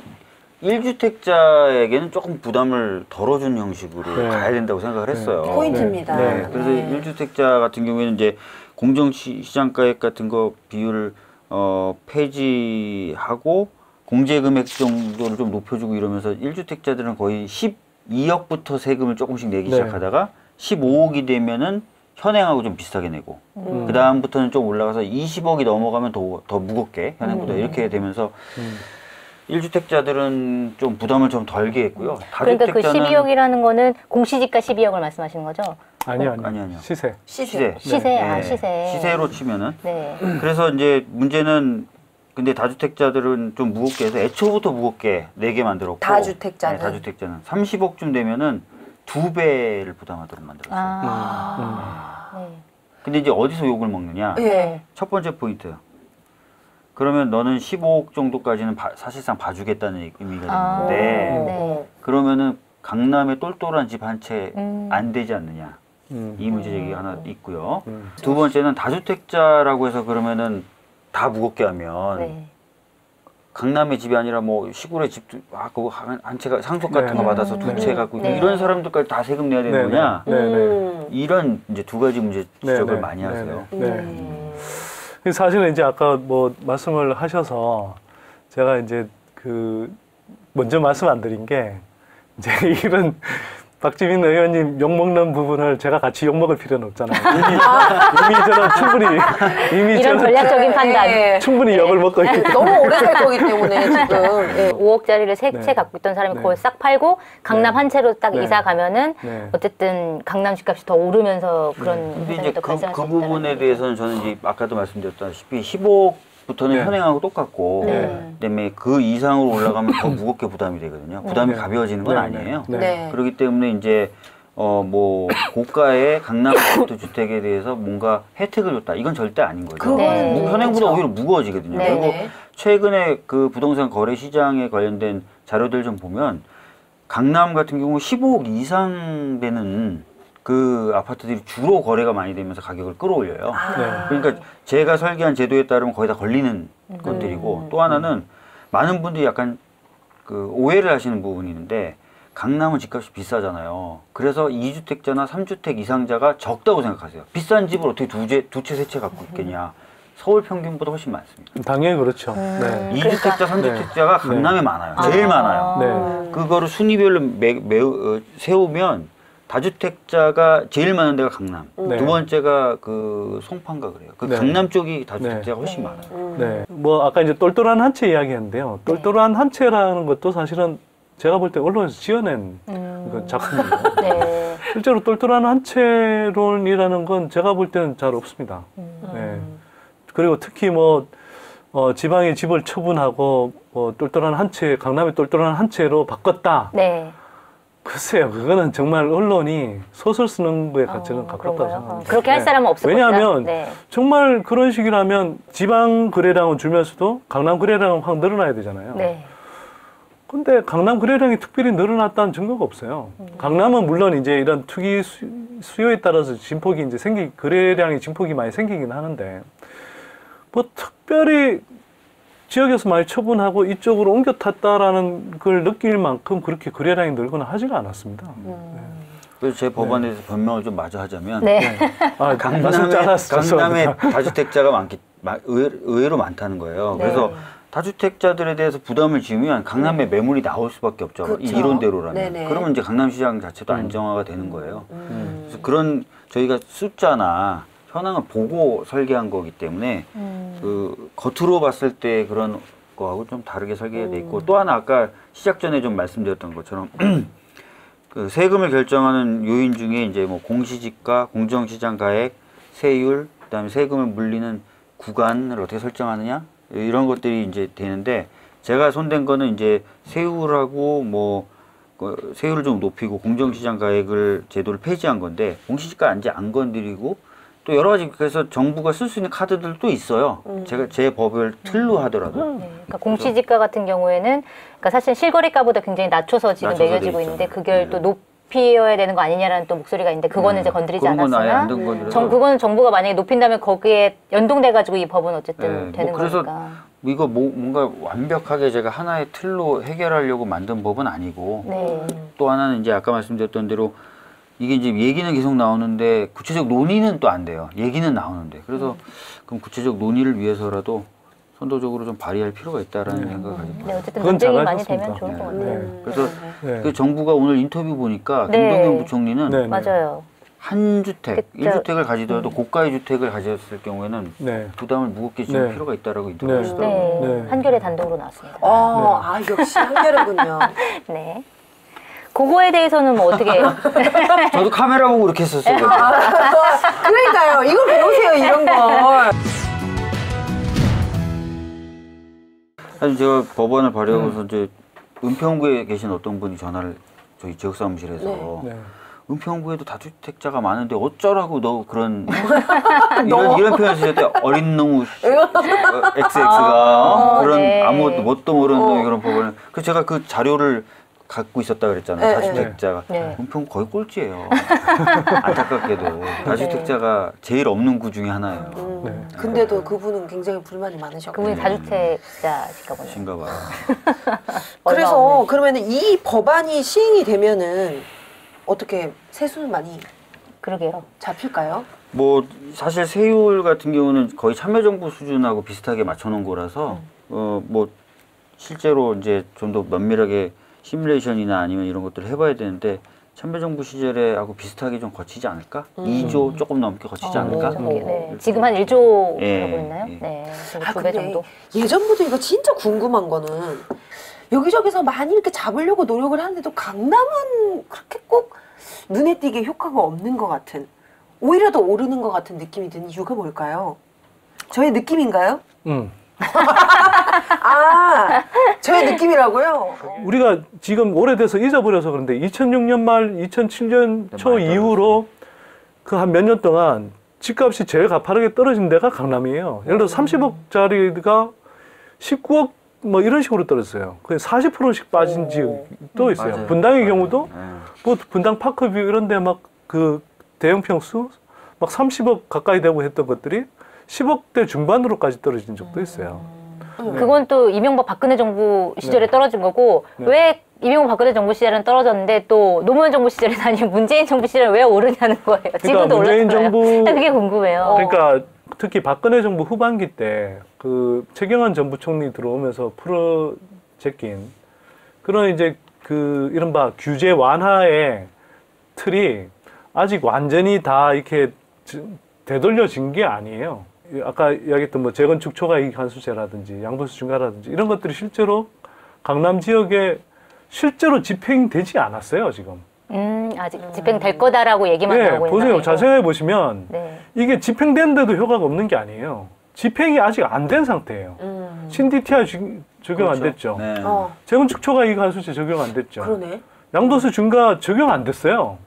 1주택자에게는 조금 부담을 덜어준 형식으로 네. 가야 된다고 생각을 했어요. 포인트입니다. 네. 그래서 1주택자 같은 경우에는 이제 공정시장가액 같은 거 비율을 폐지하고 공제금액 정도를 좀 높여주고 이러면서 1주택자들은 거의 12억부터 세금을 조금씩 내기 네. 시작하다가 15억이 되면은 현행하고 좀 비슷하게 내고 그 다음부터는 좀 올라가서 20억이 넘어가면 더 무겁게 현행보다 이렇게 되면서 1주택자들은 좀 부담을 좀 덜게 했고요. 그러니까 그 다주택자는 12억이라는 거는 공시지가 12억을 말씀하시는 거죠? 아니요. 아니요. 시세. 시세. 시세, 네. 시세로 치면은 네. 그래서 이제 문제는 근데 다주택자들은 좀 무겁게 해서 애초부터 무겁게 내게 만들었고 다주택자는? 네, 다주택자는 30억쯤 되면은 2배를 부담하도록 만들었어요. 네. 근데 이제 어디서 욕을 먹느냐? 예. 첫 번째 포인트예요. 그러면 너는 15억 정도까지는 사실상 봐주겠다는 의미가 되는데 네. 그러면은 강남에 똘똘한 집 한 채 안 되지 않느냐? 음. 이 문제 제기가 하나 있고요. 두 번째는 다주택자라고 해서 그러면은 다 무겁게 하면 네. 강남의 집이 아니라 뭐 시골의 집도 그거 한 채가 상속 같은 거 네. 받아서 두 채 갖고 네. 이런 사람들까지 다 세금 내야 되는 거냐? 네. 이런 이제 두 가지 문제 지적을 네. 많이 하세요. 네. 사실은 이제 아까 뭐 말씀을 하셔서 제가 이제 그 먼저 말씀 안 드린 게 이제 이런 박지민 의원님 욕먹는 부분을 제가 같이 욕먹을 필요는 없잖아요. 이미 저는 충분히 이런 전략적인 판단. 예. 충분히 욕을 먹고 있기 때문에 너무 오래 살 거기 때문에 지금. 예. 5억짜리를 세 채 네. 갖고 있던 사람이 네. 그걸 싹 팔고 강남 네. 한 채로 딱 네. 이사 가면은 네. 어쨌든 강남 집값이 더 오르면서 그런 근데 현상이 이제 또 발생할 그 수 있다는 부분에 거죠. 대해서는 저는 이제 아까도 말씀드렸다시피 15부터는 네. 현행하고 똑같고 네. 그다음에 그 이상으로 올라가면 더 무겁게 부담이 되거든요. 부담이 네. 가벼워지는 건 네. 아니에요. 네. 네. 그렇기 때문에 이제 뭐 고가의 강남 아파트 주택에 대해서 뭔가 혜택을 줬다. 이건 절대 아닌 거죠. 그거는 네. 현행보다 그렇죠. 오히려 무거워지거든요. 네. 그리고 네. 최근에 그 부동산 거래 시장에 관련된 자료들 좀 보면 강남 같은 경우 15억 이상 되는 그 아파트들이 주로 거래가 많이 되면서 가격을 끌어올려요. 네. 그러니까 제가 설계한 제도에 따르면 거의 다 걸리는 것들이고 또 하나는 많은 분들이 약간 그 오해를 하시는 부분이 있는데 강남은 집값이 비싸잖아요. 그래서 2주택자나 3주택 이상자가 적다고 생각하세요. 비싼 집을 어떻게 두 채, 세 채 갖고 있겠냐. 서울 평균보다 훨씬 많습니다. 당연히 그렇죠. 네. 2주택자, 3주택자가 강남에 많아요. 제일 많아요. 네. 그거를 순위별로 세우면 다주택자가 제일 많은 데가 강남. 네. 두 번째가 그 송파인가 그래요. 그 네. 강남 쪽이 다주택자가 훨씬 많아요. 네. 뭐 아까 이제 똘똘한 한 채 이야기했는데요. 똘똘한 한 채라는 것도 사실은 제가 볼 때 언론에서 지어낸 그 작품이에요. 네. 실제로 똘똘한 한 채론이라는 건 제가 볼 때는 잘 없습니다. 네. 그리고 특히 뭐 지방의 집을 처분하고 똘똘한 한 채, 강남의 똘똘한 한 채로 바꿨다. 네. 글쎄요, 그거는 정말 언론이 소설 쓰는 거에 가치는 가깝다고 그런가요? 생각합니다. 그렇게 할 네. 사람은 없을 왜냐하면 것이다. 네. 정말 그런 식이라면 지방 거래량은 줄면서도 강남 거래량은 확 늘어나야 되잖아요. 네. 근데 강남 거래량이 특별히 늘어났다는 증거가 없어요. 강남은 물론 이제 이런 투기 수요에 따라서 진폭이 이제 거래량이 진폭이 많이 생기긴 하는데 뭐 특별히 지역에서 많이 처분하고 이쪽으로 옮겨 탔다라는 걸 느낄 만큼 그렇게 거래량이 늘거나 하지는 않았습니다. 그래서 제 법안에서 변명을 좀 마저 하자면 네. 아, 말씀 잘랐어요. 강남에 다주택자가 의외로 많다는 거예요. 네. 그래서 다주택자들에 대해서 부담을 지으면 강남에 매물이 나올 수밖에 없죠. 그렇죠. 이론대로라면. 네네. 그러면 이제 강남시장 자체도 안정화가 되는 거예요. 그래서 그런 저희가 숫자나 현황을 보고 설계한 거기 때문에 그 겉으로 봤을 때 그런 거하고 좀 다르게 설계돼 있고 또 하나 아까 시작 전에 좀 말씀드렸던 것처럼 그 세금을 결정하는 요인 중에 이제 뭐 공시지가, 공정시장 가액, 세율, 그다음에 세금을 물리는 구간을 어떻게 설정하느냐 이런 것들이 이제 되는데 제가 손댄 거는 이제 세율하고 뭐 세율을 좀 높이고 공정시장 가액을 제도를 폐지한 건데 공시지가 이제 안 건드리고 또 여러 가지 그래서 정부가 쓸 수 있는 카드들도 있어요. 제가 제 법을 틀로 하더라도. 네. 그러니까 공시지가 같은 경우에는 그러니까 사실 실거래가보다 굉장히 낮춰서 지금 낮춰서 매겨지고 돼 있는데 있잖아요. 그걸 네. 또 높여야 되는 거 아니냐라는 또 목소리가 있는데 그거는 이제 건드리지 그런 건 아예 않았으나 안 된 건드려서. 그거는 정부가 만약에 높인다면 거기에 연동돼가지고 이 법은 어쨌든 네, 되는 뭐 그래서 거니까. 이거 뭔가 완벽하게 제가 하나의 틀로 해결하려고 만든 법은 아니고 네. 또 하나는 이제 아까 말씀드렸던 대로 이게 이제 얘기는 계속 나오는데 구체적 논의는 또 안 돼요. 얘기는 나오는데 그래서 그럼 구체적 논의를 위해서라도 선도적으로 좀 발의할 필요가 있다라는 생각을 가지고 네, 어쨌든 그건 논쟁이 잘 많이 하셨습니다. 되면 좋을 것 같아요. 네. 그래서 네. 그 정부가 오늘 인터뷰 보니까 네. 김동연 부총리는 네. 맞아요. 한 주택, 그쵸. 1주택을 가지더라도 고가의 주택을 가졌을 경우에는 네. 부담을 무겁게 지을 네. 필요가 있다라고 인터뷰 네. 하시더라고요. 네. 네. 한겨레 단독으로 나왔습니다. 아, 역시 한겨레군요. 네. 그거에 대해서는 뭐 어떻게 해요? 저도 카메라 보고 이렇게 했었어요. 그러니까요. 이거 배우세요, 이런 걸. 사실 제가 법안을 발의하고서 이제 은평구에 계신 어떤 분이 전화를 저희 지역사무실에서 네. 은평구에도 다주택자가 많은데 어쩌라고 너 그런 이런 표현을 쓰셨대. 어린 놈 XX가 그런 네. 아무것도 뭣도 모르는 놈이 그런 법을. 그래서 제가 그 자료를 갖고 있었다 그랬잖아요. 네, 다주택자가. 네. 은평 거의 꼴찌예요. 안타깝게도 다주택자가 제일 없는 구 중에 하나예요. 네. 근데도 그분은 굉장히 불만이 많으셨고. 그분이 다주택자실까 보네요. 신가 봐요. 그래서 그러면은 이 법안이 시행이 되면은 어떻게 세수는 많이 그러게요. 잡힐까요? 뭐 사실 세율 같은 경우는 거의 참여정부 수준하고 비슷하게 맞춰놓은 거라서 뭐 실제로 이제 좀 더 면밀하게 시뮬레이션이나 아니면 이런 것들을 해봐야 되는데 참여정부 시절에 하고 비슷하게 좀 거치지 않을까? 2조 조금 넘게 거치지 않을까? 네. 지금 한 1조라고 예, 했나요? 예. 네. 아, 2배 근데 정도. 예전부터 이거 진짜 궁금한 거는 여기저기서 많이 이렇게 잡으려고 노력을 하는데도 강남은 그렇게 꼭 눈에 띄게 효과가 없는 것 같은, 오히려 더 오르는 것 같은 느낌이 드는 이유가 뭘까요? 저의 느낌인가요? 아, 저의 느낌이라고요? 우리가 지금 오래돼서 잊어버려서 그런데 2006년 말 2007년 초 많이 이후로 그 한 몇 년 동안 집값이 제일 가파르게 떨어진 데가 강남이에요. 예를 들어 30억짜리가 19억 뭐 이런 식으로 떨어졌어요. 거의 40%씩 빠진 지역도 있어요. 맞아요. 분당의 경우도 예. 뭐 분당 파크뷰 이런 데 막 그 대형 평수 막 30억 가까이 되고 했던 것들이 10억대 중반으로까지 떨어진 적도 있어요. 그건 또 이명박 박근혜 정부 시절에 네. 떨어진 거고 네. 왜 이명박 박근혜 정부 시절은 떨어졌는데 또 노무현 정부 시절에 아니면 문재인 정부 시절은 왜 오르냐는 거예요. 지금도 문재인 올랐어요. 정부- 그게 궁금해요. 그러니까 특히 박근혜 정부 후반기 때 그 최경환 전 부총리 들어오면서 풀어 제낀 그런 이제 그 이른바 규제 완화의 틀이 아직 완전히 다 이렇게 되돌려진 게 아니에요. 아까 이야기했던 뭐 재건축 초과이익 환수제라든지 양도세 중과라든지 이런 것들이 실제로 강남 지역에 실제로 집행되지 않았어요, 지금. 아직 집행될 거다라고 얘기만 네, 나오고 보세요. 있나요? 자세히 보시면 네. 이게 집행됐는데도 효과가 없는 게 아니에요. 집행이 아직 안 된 상태예요. 신DTI 적용 안 그렇죠. 됐죠. 네. 재건축 초과이익 환수제 적용 안 됐죠. 그러네. 양도세 중과 적용 안 됐어요.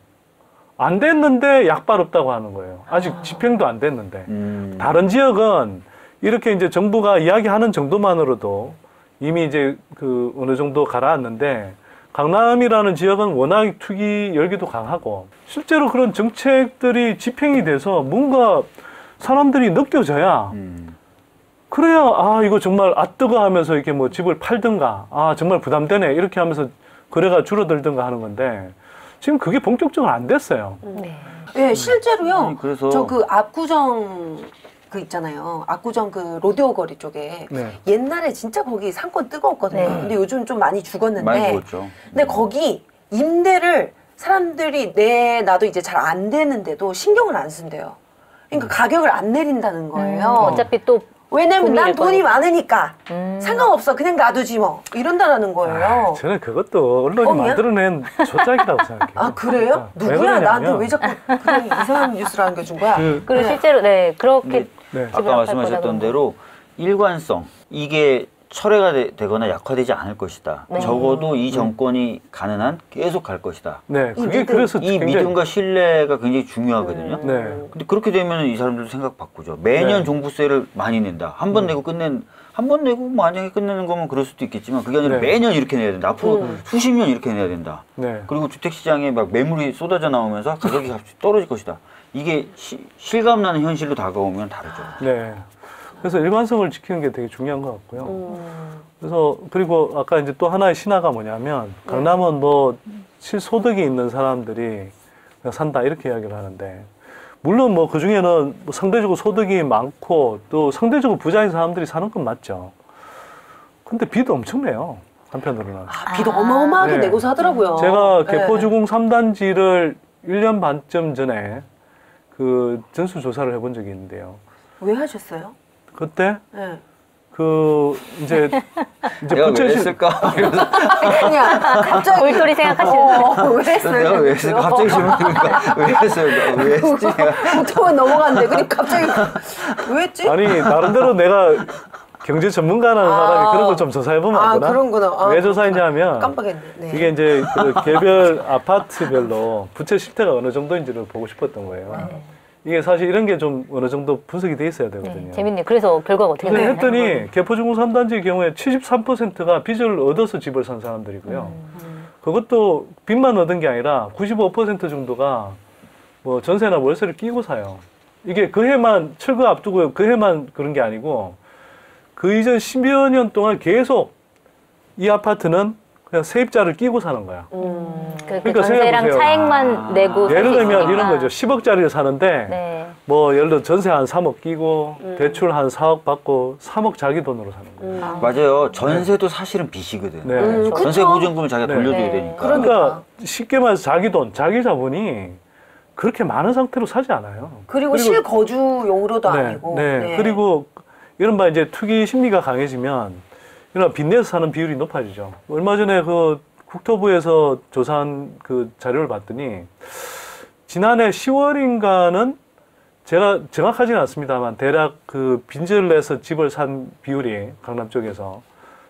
안 됐는데 약발 없다고 하는 거예요. 아직 집행도 안 됐는데. 다른 지역은 이렇게 이제 정부가 이야기하는 정도만으로도 이미 이제 그 어느 정도 가라앉는데 강남이라는 지역은 워낙 투기 열기도 강하고 실제로 그런 정책들이 집행이 돼서 뭔가 사람들이 느껴져야 그래야 아 이거 정말 아 뜨거 하면서 이렇게 뭐 집을 팔든가 아 정말 부담되네 이렇게 하면서 거래가 줄어들든가 하는 건데 지금 그게 본격적으로 안 됐어요. 네. 네, 실제로요. 아니, 그래서- 저 그 압구정 그 있잖아요. 압구정 그 로데오 거리 쪽에 네. 옛날에 진짜 거기 상권 뜨거웠거든요. 네. 근데 요즘 좀 많이 죽었는데. 많이 죽었죠. 근데 거기 임대를 사람들이 나도 이제 잘 안 되는데도 신경을 안 쓴대요. 그러니까 가격을 안 내린다는 거예요. 어차피 또 왜냐면 난 고민일 돈이 거니까. 많으니까 상관없어 그냥 놔두지 뭐 이런다라는 거예요. 저는 그것도 언론이 뻥이야? 만들어낸 조작이라고 생각해요. 아 그래요? 왜 누구야 그러냐면 나한테 왜 자꾸 그런 이상한 뉴스를 안겨준 거야? 그, 그리고 실제로 네 그렇게 네. 집을 아까 안 말씀하셨던 팔 거라고. 대로 일관성 이게 철회가 되거나 약화되지 않을 것이다. 네. 적어도 이 정권이 가는 한 계속 갈 것이다. 네, 이 그게 믿음, 그래서 이 굉장히- 믿음과 신뢰가 굉장히 중요하거든요. 네. 근데 그렇게 되면 이 사람들도 생각 바꾸죠. 매년 네. 종부세를 많이 낸다. 한 번 내고 한 번 내고 만약에 끝내는 거면 그럴 수도 있겠지만 그게 아니라 네. 매년 이렇게 내야 된다. 앞으로 수십 년 이렇게 내야 된다. 네. 그리고 주택시장에 막 매물이 쏟아져 나오면서 가격이 갑자기 떨어질 것이다. 이게 실감나는 현실로 다가오면 다르죠. 네. 그래서 일관성을 지키는 게 되게 중요한 것 같고요. 그래서 그리고 아까 이제 또 하나의 신화가 뭐냐면 강남은 뭐 실소득이 있는 사람들이 그냥 산다 이렇게 이야기를 하는데 물론 뭐 그 중에는 뭐 상대적으로 소득이 많고 또 상대적으로 부자인 사람들이 사는 건 맞죠. 근데 비도 엄청 내요. 한편으로는. 아, 비도 어마어마하게 네. 내고 사더라고요. 제가 네. 개포주공 3단지를 1년 반쯤 전에 그 전수조사를 해본 적이 있는데요. 왜 하셨어요? 그때 네. 그 이제 내가 왜 부채실 했을까? 그냥 갑자기 골똘히 생각하시는 왜 했어요? 내가 왜 했을까? 갑자기 질문 드니까 왜 했어요? 왜 했지? 보통은 넘어갔는데 그냥 갑자기 왜 했지? 아니 나름대로 내가 경제 전문가라는 사람이 그런 걸 좀 조사해보면 아, 알거나 그런구나. 아, 왜 조사했냐면 깜빡했네. 네. 이게 이제 그 개별 아파트별로 부채 실태가 어느 정도인지를 보고 싶었던 거예요. 이게 사실 이런 게 좀 어느 정도 분석이 돼 있어야 되거든요. 네, 재밌네요. 그래서 결과가 어떻게 근데 되나요? 했더니 개포주공 3단지의 경우에 73%가 빚을 얻어서 집을 산 사람들이고요. 그것도 빚만 얻은 게 아니라 95% 정도가 뭐 전세나 월세를 끼고 사요. 이게 그 해만 철거 앞두고 그 해만 그런 게 아니고 그 이전 10여 년 동안 계속 이 아파트는 그냥 세입자를 끼고 사는 거야. 그러니까 전세랑 생각해보세요. 차액만 내고 예를 살수 들면 있으니까. 이런 거죠. 10억짜리를 사는데 네. 뭐 예를 들어 전세 한 3억 끼고 대출 한 4억 받고 3억 자기 돈으로 사는 거예요. 맞아요. 전세도 사실은 빚이거든. 네. 전세 보증금을 자기가 네. 돌려줘야 네. 되니까. 그러니까 쉽게 말해서 자기 돈, 자기 자본이 그렇게 많은 상태로 사지 않아요. 그리고 실거주용으로도 아니고. 네. 그리고 이른바 이제 투기 심리가 강해지면 이런 빚내서 사는 비율이 높아지죠. 얼마 전에 그 국토부에서 조사한 그 자료를 봤더니 지난해 10월인가는 제가 정확하지는 않습니다만 대략 그 빚을 내서 집을 산 비율이 강남 쪽에서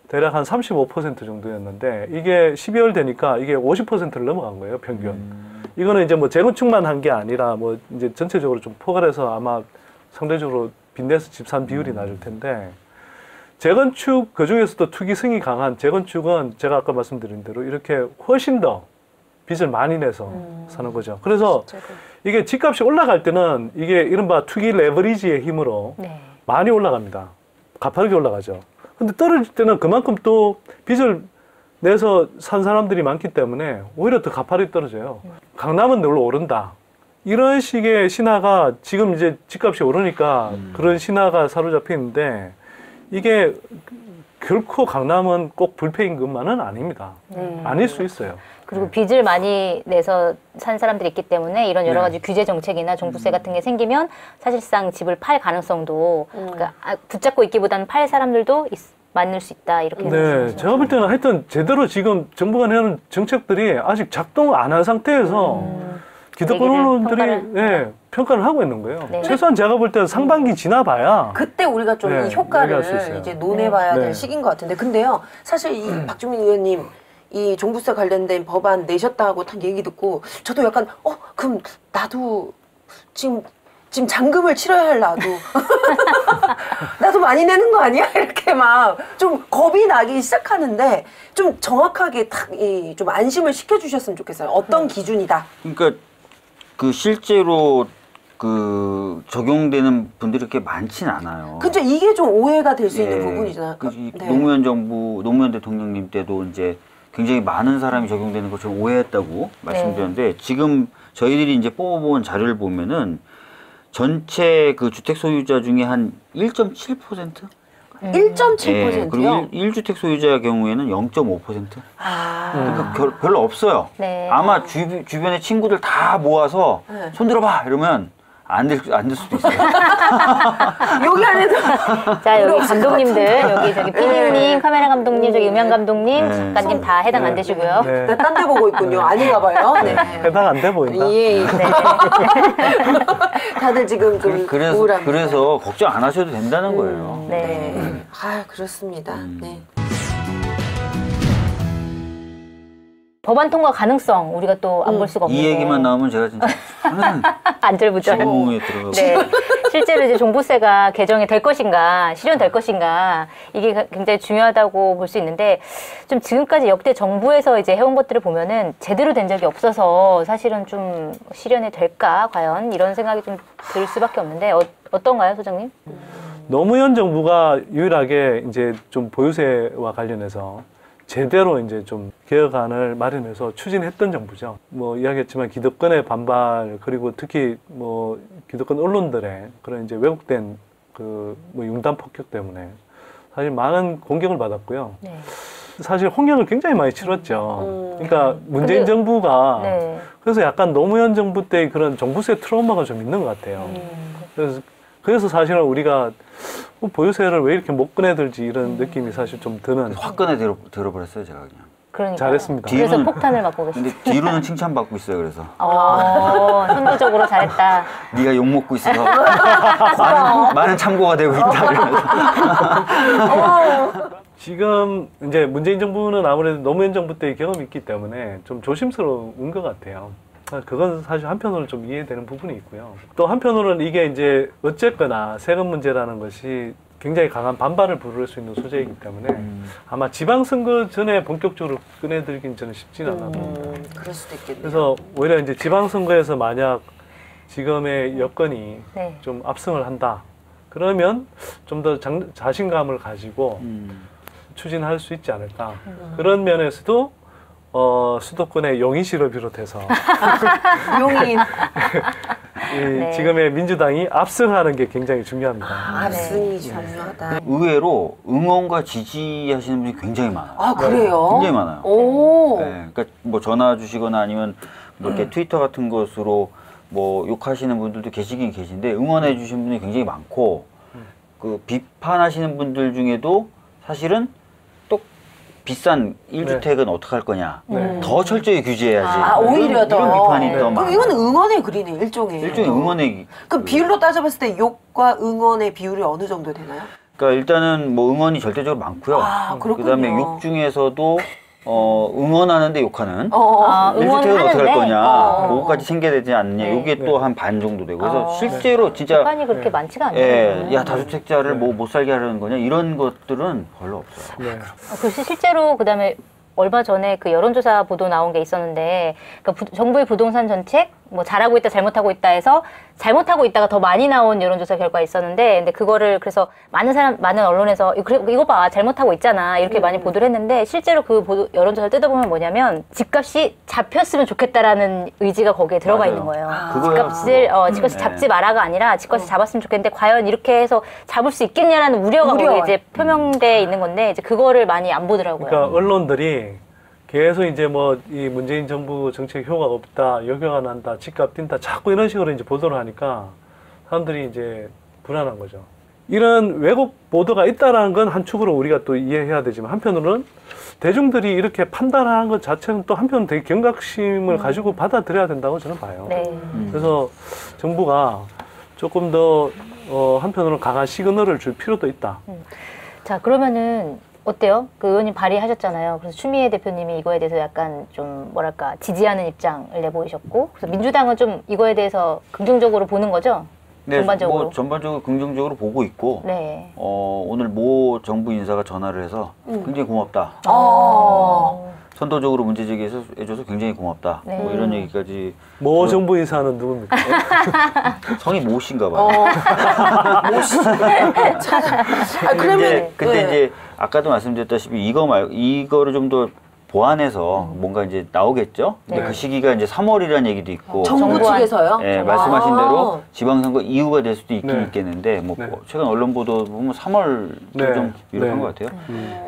대략 한 35% 정도였는데 이게 12월 되니까 이게 50%를 넘어간 거예요, 평균. 이거는 이제 뭐 재건축만 한 게 아니라 뭐 이제 전체적으로 좀 포괄해서 아마 상대적으로 빚내서 집 산 비율이 낮을 텐데 재건축 그중에서도 투기성이 강한 재건축은 제가 아까 말씀드린 대로 이렇게 훨씬 더 빚을 많이 내서 사는 거죠. 그래서 이게 집값이 올라갈 때는 이게 이른바 투기 레버리지의 힘으로 네. 많이 올라갑니다. 가파르게 올라가죠. 근데 떨어질 때는 그만큼 또 빚을 내서 산 사람들이 많기 때문에 오히려 더 가파르게 떨어져요. 강남은 늘로 오른다. 이런 식의 신화가 지금 이제 집값이 오르니까 그런 신화가 사로잡히는데 이게 결코 강남은 꼭 불패임금만은 아닙니다. 아닐 수 있어요. 그리고 빚을 많이 내서 산 사람들이 있기 때문에 이런 여러 가지 규제 정책이나 종부세 같은 게 생기면 사실상 집을 팔 가능성도 그러니까 붙잡고 있기보다는 팔 사람들도 많을 수 있다 이렇게. 네, 제가 볼 때는 하여튼 제대로 지금 정부가 내는 정책들이 아직 작동 안 한 상태에서 기득권 언론들이 평가를 하고 있는 거예요. 네. 최소한 제가 볼 때는 상반기 지나봐야 그때 우리가 좀 네, 이 효과를 얘기할 수 있어요. 이제 논해봐야 네. 될 시기인 것 같은데, 근데요, 사실 이 박주민 의원님 이 종부세 관련된 법안 내셨다고 딱 얘기 듣고 저도 약간 그럼 나도 지금 잔금을 치러야 할 나도 나도 많이 내는 거 아니야? 이렇게 막 좀 겁이 나기 시작하는데 좀 정확하게 딱 좀 안심을 시켜주셨으면 좋겠어요. 어떤 기준이다. 그러니까 그 실제로 그 적용되는 분들이 그렇게 많진 않아요. 근데 이게 좀 오해가 될 수 있는 예. 부분이잖아요. 노무현 정부, 노무현 대통령님 때도 이제 굉장히 많은 사람이 적용되는 걸 좀 오해했다고 말씀드렸는데 지금 저희들이 이제 뽑아본 자료를 보면은 전체 그 주택 소유자 중에 한 1.7%? 1.7%요? 예, 그리고 1주택 소유자의 경우에는 0.5%? 그러니까 별로 없어요. 네. 아마 주변의 친구들 다 모아서 네. 손 들어봐! 이러면 안 될 수도 있어요. 여기 안에도 자, 여기 감독님들, 여기 저기 PD님, 카메라 감독님, 저기 음향 감독님, 네. 작가님 다 해당 안 되시고요. 네. 딴 데 보고 있군요. 아닌가 봐요. 네. 해당 안 돼 보인다. 예. 다들 지금 좀 우울합니다. 그래서 걱정 안 하셔도 된다는 거예요. 네. 네. 그렇습니다. 네. 법안 통과 가능성 우리가 또 안 볼 수가 없는 이 얘기만 나오면 제가 진짜 저는 안절부절. 질문에 들어가고 네. 실제로 이제 종부세가 개정이 될 것인가, 실현될 것인가, 이게 굉장히 중요하다고 볼 수 있는데, 좀 지금까지 역대 정부에서 이제 해온 것들을 보면은 제대로 된 적이 없어서 사실은 좀 실현이 될까, 과연? 이런 생각이 좀 들 수밖에 없는데, 어떤가요, 소장님? 노무현 정부가 유일하게 이제 좀 보유세와 관련해서 제대로 이제 좀 개혁안을 마련해서 추진했던 정부죠. 뭐 이야기했지만 기득권의 반발, 그리고 특히 뭐 기득권 언론들의 그런 이제 왜곡된 그 뭐 융단 폭격 때문에 사실 많은 공격을 받았고요. 네. 사실 홍역을 굉장히 많이 치렀죠. 그러니까 문재인 근데- 정부가 네. 그래서 약간 노무현 정부 때의 그런 종부세 트라우마가 좀 있는 것 같아요. 그래서 사실은 우리가 보유세를 왜 이렇게 못 꺼내들지 이런 느낌이 사실 좀 드는. 화끈에 들어버렸어요, 제가 그냥. 그러니까. 잘했습니다. 그래서 뒤로는- 폭탄을 맞고 계시죠. 근데 뒤로는 칭찬받고 있어요, 그래서. 선도적으로 잘했다. 네가 욕먹고 있어서 많은 참고가 되고 있다. 그래서. 지금 이제 문재인 정부는 아무래도 노무현 정부 때의 경험이 있기 때문에 좀 조심스러운 것 같아요. 그건 사실 한편으로는 좀 이해되는 부분이 있고요. 또 한편으로는 이게 이제 어쨌거나 세금 문제라는 것이 굉장히 강한 반발을 부를 수 있는 소재이기 때문에 아마 지방선거 전에 본격적으로 꺼내들긴 저는 쉽지는 않아 보입니다. 그럴 수도 있겠네요. 그래서 오히려 이제 지방선거에서 만약 지금의 여건이 네. 좀 압승을 한다. 그러면 좀 더 자신감을 가지고 추진할 수 있지 않을까. 그런 면에서도 수도권의 용인시를 비롯해서 용인 네. 지금의 민주당이 압승하는 게 굉장히 중요합니다. 압승이 중요하다. 의외로 응원과 지지하시는 분이 굉장히 많아요. 아 그래요? 굉장히 많아요. 오. 네, 그러니까 뭐 전화 주시거나 아니면 뭐 이렇게 트위터 같은 것으로 뭐 욕하시는 분들도 계시긴 계신데 응원해 주신 분이 굉장히 많고 그 비판하시는 분들 중에도 사실은 또 비싼 1주택은 어떡할 거냐 더 철저히 규제해야지 아 오히려 더. 이런 비판이 더 그럼 많아요. 이거는 응원의 글이네 일종의. 일종의 응원의 그럼 비율로 따져봤을 때 욕과 응원의 비율이 어느 정도 되나요? 그러니까 일단은 뭐 응원이 절대적으로 많고요. 아, 그렇군요. 그다음에 욕 중에서도 응원하는데 욕하는 아, 1주택은 어떻게 할 거냐, 어. 그거까지 챙겨야 되지 않느냐, 네. 이게 또 한 반 정도 되고, 그래서 어. 실제로 진짜, 비판이 그렇게 많지가 않네요. 예, 야, 다주택자를 뭐 못 살게 하려는 거냐, 이런 것들은 별로 없어요. 네. 글쎄 실제로 그다음에 얼마 전에 그 여론조사 보도 나온 게 있었는데 그러니까 정부의 부동산 정책 뭐 잘하고 있다 잘못하고 있다 해서 잘못하고 있다가 더 많이 나온 여론조사 결과가 있었는데 근데 그거를 그래서 많은 언론에서 이거 봐 잘못하고 있잖아 이렇게 많이 보도를 했는데 실제로 그 여론조사를 뜯어보면 뭐냐면 집값이 잡혔으면 좋겠다라는 의지가 거기에 들어가 맞아요. 있는 거예요. 그거야, 집값이 네. 잡지 마라가 아니라 집값이 잡았으면 좋겠는데 과연 이렇게 해서 잡을 수 있겠냐라는 우려가 거기에 이제 표명돼 있는 건데 이제 그거를 많이 안 보더라고요. 그러니까 언론들이 계속 이제 뭐 이 문재인 정부 정책 효과가 없다, 역효가 난다, 집값 뛴다, 자꾸 이런 식으로 이제 보도를 하니까 사람들이 이제 불안한 거죠. 이런 왜곡 보도가 있다라는 건 한 축으로 우리가 또 이해해야 되지만 한편으로는 대중들이 이렇게 판단하는 것 자체는 또 한편은 되게 경각심을 가지고 받아들여야 된다고 저는 봐요. 네. 그래서 정부가 조금 더 한편으로는 강한 시그널을 줄 필요도 있다. 자, 그러면은 어때요? 그 의원님 발의하셨잖아요. 그래서 추미애 대표님이 이거에 대해서 약간 좀 뭐랄까 지지하는 입장을 내보이셨고, 그래서 민주당은 좀 이거에 대해서 긍정적으로 보는 거죠? 네, 전반적으로. 뭐 전반적으로 긍정적으로 보고 있고, 네. 오늘 모 정부 인사가 전화를 해서 굉장히 고맙다. 선도적으로 문제 제기해줘서 굉장히 고맙다. 네. 뭐 이런 얘기까지. 모 정부 인사는 누굽니까? 성이 모씨인가 봐요. 그러면 근데 네. 이제 아까도 말씀드렸다시피 이거를 좀 더 보완해서 뭔가 이제 나오겠죠. 근데 네. 그 시기가 이제 3월이라는 얘기도 있고. 정부 정부안. 측에서요? 예, 말씀하신 아. 대로 지방선거 이후가 될 수도 있긴 네. 있겠는데 뭐 네. 최근 언론 보도 보면 3월도 네. 좀 유력한 네. 것 같아요.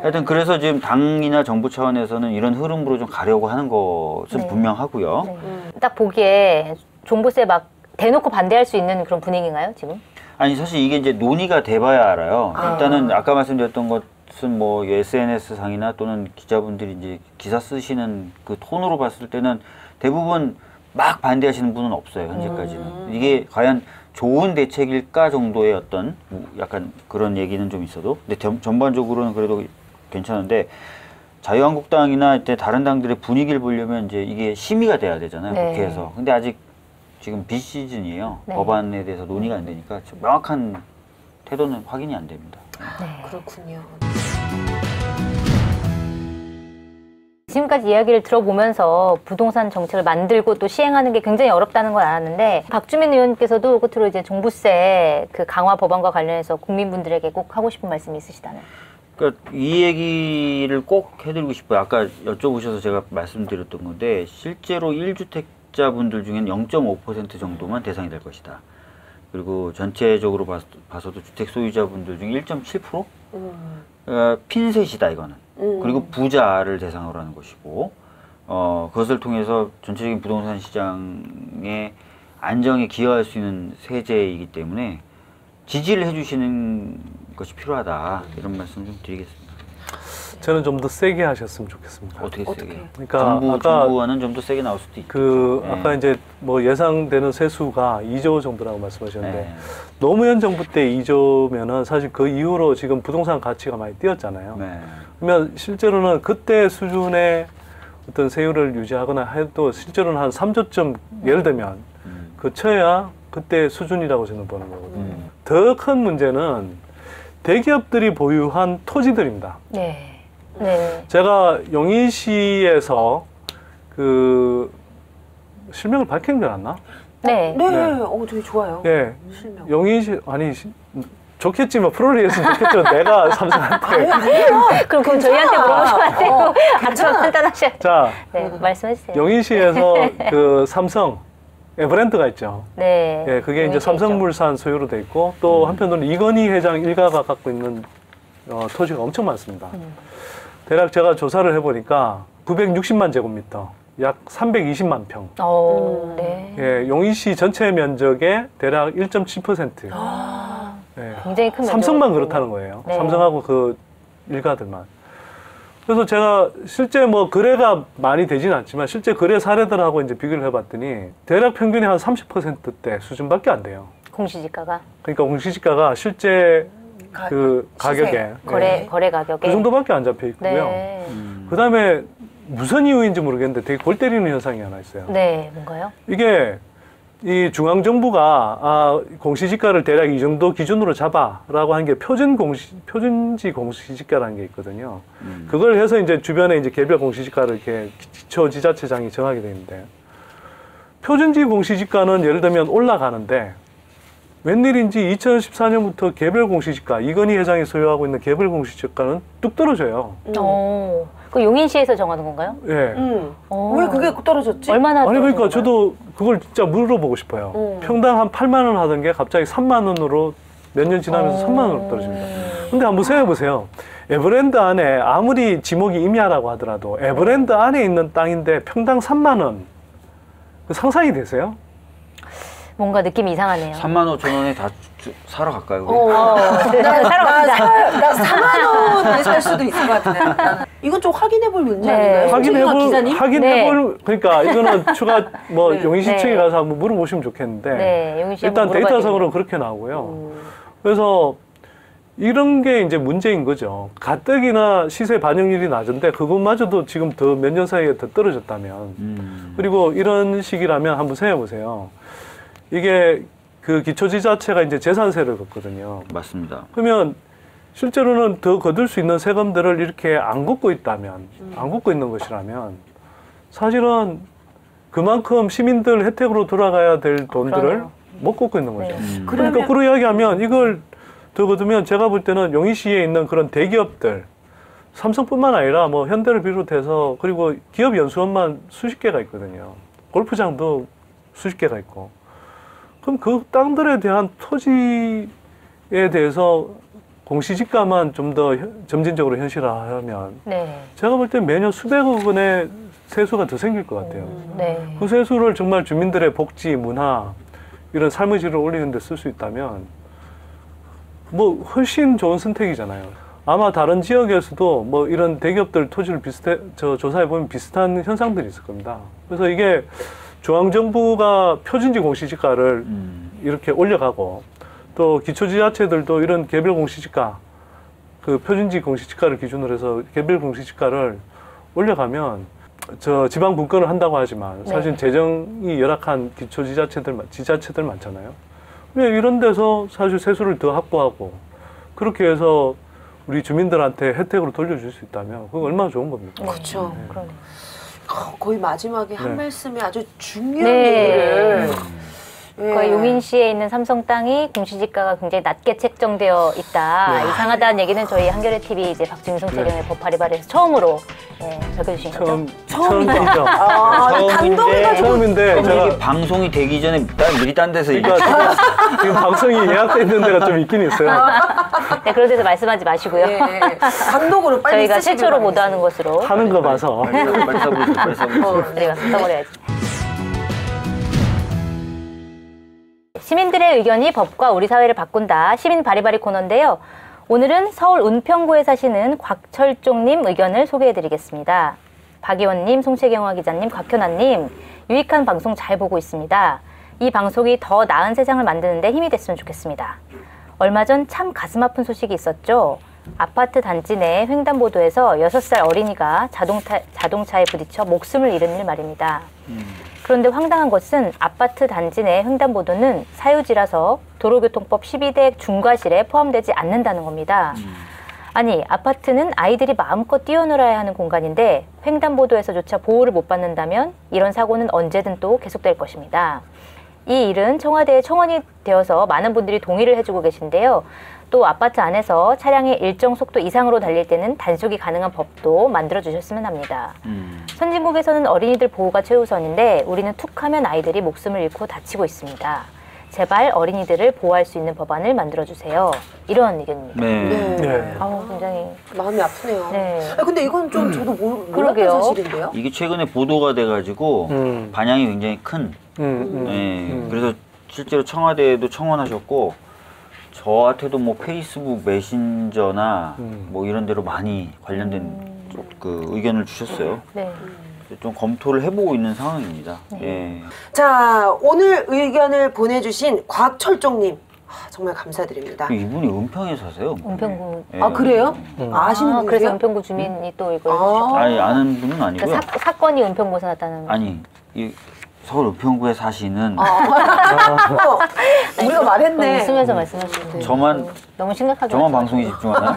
하여튼 그래서 지금 당이나 정부 차원에서는 이런 흐름으로 좀 가려고 하는 것은 네. 분명하고요. 네. 딱 보기에 종부세 막 대놓고 반대할 수 있는 그런 분위기인가요, 지금? 아니 사실 이게 이제 논의가 돼봐야 알아요. 일단은 아까 말씀드렸던 것은 뭐 SNS 상이나 또는 기자분들이 이제 기사 쓰시는 그 톤으로 봤을 때는 대부분 막 반대하시는 분은 없어요, 현재까지는. 이게 과연 좋은 대책일까 정도의 어떤 약간 그런 얘기는 좀 있어도, 근데 전반적으로는 그래도 괜찮은데 자유한국당이나 이때 다른 당들의 분위기를 보려면 이제 이게 심의가 돼야 되잖아요, 네. 국회에서. 근데 아직 지금 비시즌이에요. 네. 법안에 대해서 논의가 안 되니까 명확한 태도는 확인이 안 됩니다. 그렇군요. 지금까지 이야기를 들어보면서 부동산 정책을 만들고 또 시행하는 게 굉장히 어렵다는 걸 알았는데 박주민 의원께서도 끝으로 이제 종부세 그 강화 법안과 관련해서 국민분들에게 꼭 하고 싶은 말씀이 있으시다면? 그러니까 이 얘기를 꼭 해드리고 싶어요. 아까 여쭤보셔서 제가 말씀드렸던 건데 실제로 1주택자분들 중에는 0.5% 정도만 대상이 될 것이다. 그리고 전체적으로 봐서도 주택 소유자분들 중에 1.7%? 핀셋이다 이거는. 그리고 부자를 대상으로 하는 것이고 그것을 통해서 전체적인 부동산 시장의 안정에 기여할 수 있는 세제이기 때문에 지지를 해주시는 것이 필요하다. 이런 말씀 좀 드리겠습니다. 저는 좀 더 세게 하셨으면 좋겠습니다. 어떻게 세게? 그러니까 정부와는 좀 더 세게 나올 수도 있고. 네. 아까 이제 뭐 예상되는 세수가 2조 정도라고 말씀하셨는데 네. 노무현 정부 때 2조면은 사실 그 이후로 지금 부동산 가치가 많이 뛰었잖아요. 네. 그러면 실제로는 그때 수준의 어떤 세율을 유지하거나 해도 실제로는 한 3조점 예를 들면 그쳐야 그때 수준이라고 저는 보는 거거든요. 더 큰 문제는 대기업들이 보유한 토지들입니다. 네. 네. 제가 용인시에서 그 실명을 밝히는 게 낫나? 네. 네, 되게 좋아요. 예, 실명. 용인시 아니 좋겠지만 프로를 했으면 좋겠지만 내가 삼성한테 그럼 그건 저희한테 물어보시면 안 되고 각자 판단하셔야 돼요. 자 네, 말씀해주세요. 용인시에서 그 삼성 에버랜드가 있죠. 네. 예, 그게 이제 용인시에 삼성물산 소유로 돼 있고 또 한편으로는 이건희 회장 일가가 갖고 있는 토지가 엄청 많습니다. 대략 제가 조사를 해보니까 960만 제곱미터, 약 320만 평. 네. 예, 용인시 전체 면적의 대략 1.7%. 예, 굉장히 큰 삼성만 면적이거든요. 그렇다는 거예요. 네. 삼성하고 그 일가들만. 그래서 제가 실제 뭐 거래가 많이 되지는 않지만 실제 거래 사례들하고 이제 비교를 해봤더니 대략 평균이 한 30%대 수준밖에 안 돼요. 공시지가가 그러니까 공시지가가 실제 그 시세, 가격에 거래 가격에 그 정도밖에 안 잡혀 있고요. 네. 그다음에 무슨 이유인지 모르겠는데 되게 골 때리는 현상이 하나 있어요. 네, 뭔가요? 이게 이 중앙정부가 공시지가를 대략 이 정도 기준으로 잡아라고 하는 게 표준지 공시지가라는 게 있거든요. 그걸 해서 이제 주변에 이제 개별 공시지가를 이렇게 기초지자체장이 정하게 되는데 표준지 공시지가는 예를 들면 올라가는데 웬일인지 2014년부터 개별 공시지가 이건희 회장이 소유하고 있는 개별 공시지가는 뚝 떨어져요. 그 용인시에서 정하는 건가요? 예. 왜 그게 떨어졌지? 얼마나 아니 떨어진 그러니까 건가요? 저도 그걸 진짜 물어보고 싶어요. 평당 한 8만 원 하던 게 갑자기 3만 원으로 몇 년 지나면서 3만 원으로 떨어집니다. 근데 한번 생각해 보세요. 에버랜드 안에 아무리 지목이 임야라고 하더라도 에버랜드 안에 있는 땅인데 평당 3만 원. 그 상상이 되세요? 뭔가 느낌이 이상하네요. 35,000원에 다 사러 갈까요? 우리? 사러 갑시다. 나 4만 원에 살 수도 있을 것 같은데. 나는. 이건 좀 확인해 볼 문제 네. 아닌가요? 기자님? 확인해볼 그러니까 이거는 추가 뭐 네. 용인시청에 네. 가서 한번 물어보시면 좋겠는데 네, 용인시 일단 한번 물어봐야 데이터상으로 그렇게 나오고요. 그래서 이런 게 이제 문제인 거죠. 가뜩이나 시세 반영률이 낮은데 그것마저도 지금 더 몇 년 사이에 더 떨어졌다면 그리고 이런 식이라면 한번 생각해 보세요. 이게 그 기초지자체가 이제 재산세를 걷거든요. 맞습니다. 그러면 실제로는 더 거둘 수 있는 세금들을 이렇게 안 걷고 있다면, 안 걷고 있는 것이라면 사실은 그만큼 시민들 혜택으로 돌아가야 될 돈들을 그러네요. 못 걷고 있는 거죠. 그러면 거꾸로 이야기하면 이걸 더 거두면 제가 볼 때는 용인시에 있는 그런 대기업들, 삼성뿐만 아니라 뭐 현대를 비롯해서 그리고 기업 연수원만 수십 개가 있거든요. 골프장도 수십 개가 있고. 그럼 그 땅들에 대한 토지에 대해서 공시지가만 좀 더 점진적으로 현실화하면 네. 제가 볼 때 매년 수백억 원의 세수가 더 생길 것 같아요. 네. 그 세수를 정말 주민들의 복지, 문화 이런 삶의 질을 올리는 데 쓸 수 있다면 뭐 훨씬 좋은 선택이잖아요. 아마 다른 지역에서도 뭐 이런 대기업들 토지를 조사해 보면 비슷한 현상들이 있을 겁니다. 그래서 이게 중앙정부가 표준지 공시지가를 이렇게 올려가고 또 기초지자체들도 이런 개별 공시지가 그 표준지 공시지가를 기준으로 해서 개별 공시지가를 올려가면 저 지방 분권을 한다고 하지만 사실 재정이 열악한 지자체들 많잖아요. 근데 이런 데서 사실 세수를 더 확보하고 그렇게 해서 우리 주민들한테 혜택으로 돌려줄 수 있다면 그거 얼마나 좋은 겁니까? 그렇죠. 그러네요. 거의 마지막에 한 네. 말씀에 아주 중요한 네. 얘기를 그 용인시에 있는 삼성 땅이 공시지가가 굉장히 낮게 책정되어 있다. 이상하다는 얘기는 저희 한겨레 TV 이제 박주민 송채경의 법파리바리에서 처음으로 밝혀주신 거죠. 처음이죠. 감동해가지고 처음인데 그럼 제가 이게 방송이 되기 전에 미리 딴 데서 그러니까 지금 방송이 예약돼 있는 데가 좀 있긴 있어요. 네, 그런 데서 말씀하지 마시고요. 예, 감독으로 빨리 저희가 쓰시길 최초로 바라겠습니다. 모두하는 것으로 하는 거 봐서. 빨리 써보세요. 빨리 써보세요. 우리가 써버려야지. 시민들의 의견이 법과 우리 사회를 바꾼다. 시민 바리바리 코너인데요. 오늘은 서울 은평구에 사시는 곽철종님 의견을 소개해드리겠습니다. 박 의원님, 송채경화 기자님, 곽현아님, 유익한 방송 잘 보고 있습니다. 이 방송이 더 나은 세상을 만드는 데 힘이 됐으면 좋겠습니다. 얼마 전 참 가슴 아픈 소식이 있었죠. 아파트 단지 내 횡단보도에서 6살 어린이가 자동차에 부딪혀 목숨을 잃은 일 말입니다. 그런데 황당한 것은 아파트 단지 내 횡단보도는 사유지라서 도로교통법 12대 중과실에 포함되지 않는다는 겁니다. 아니, 아파트는 아이들이 마음껏 뛰어놀아야 하는 공간인데 횡단보도에서조차 보호를 못 받는다면 이런 사고는 언제든 또 계속될 것입니다. 이 일은 청와대의 청원이 되어서 많은 분들이 동의를 해주고 계신데요. 또 아파트 안에서 차량이 일정 속도 이상으로 달릴 때는 단속이 가능한 법도 만들어주셨으면 합니다. 선진국에서는 어린이들 보호가 최우선인데 우리는 툭 하면 아이들이 목숨을 잃고 다치고 있습니다. 제발 어린이들을 보호할 수 있는 법안을 만들어주세요. 이런 의견입니다. 네. 네. 굉장히 마음이 아프네요. 네. 근데 이건 좀 저도 몰랐던 그러게요. 사실인데요. 이게 최근에 보도가 돼가지고 반향이 굉장히 큰. 그래서 실제로 청와대에도 청원하셨고 저한테도 뭐 페이스북 메신저나 뭐 이런 데로 많이 관련된 그 의견을 주셨어요. 네. 좀 검토를 해보고 있는 상황입니다. 예. 자, 오늘 의견을 보내주신 곽철종님 정말 감사드립니다. 이분이 은평에 사세요. 은평구. 예. 아, 그래요? 아시는 분이세요? 그래서 은평구 주민이 또 이걸 해주셨죠. 아니 아는 분은 아니고요. 그러니까 사건이 은평구에서 났다는. 아니 이 서울 은평구에 사시는 우리가 말했네. 웃으면서 말씀하시는데 너무 심각하게 저만 말씀하시고. 방송에 집중하나?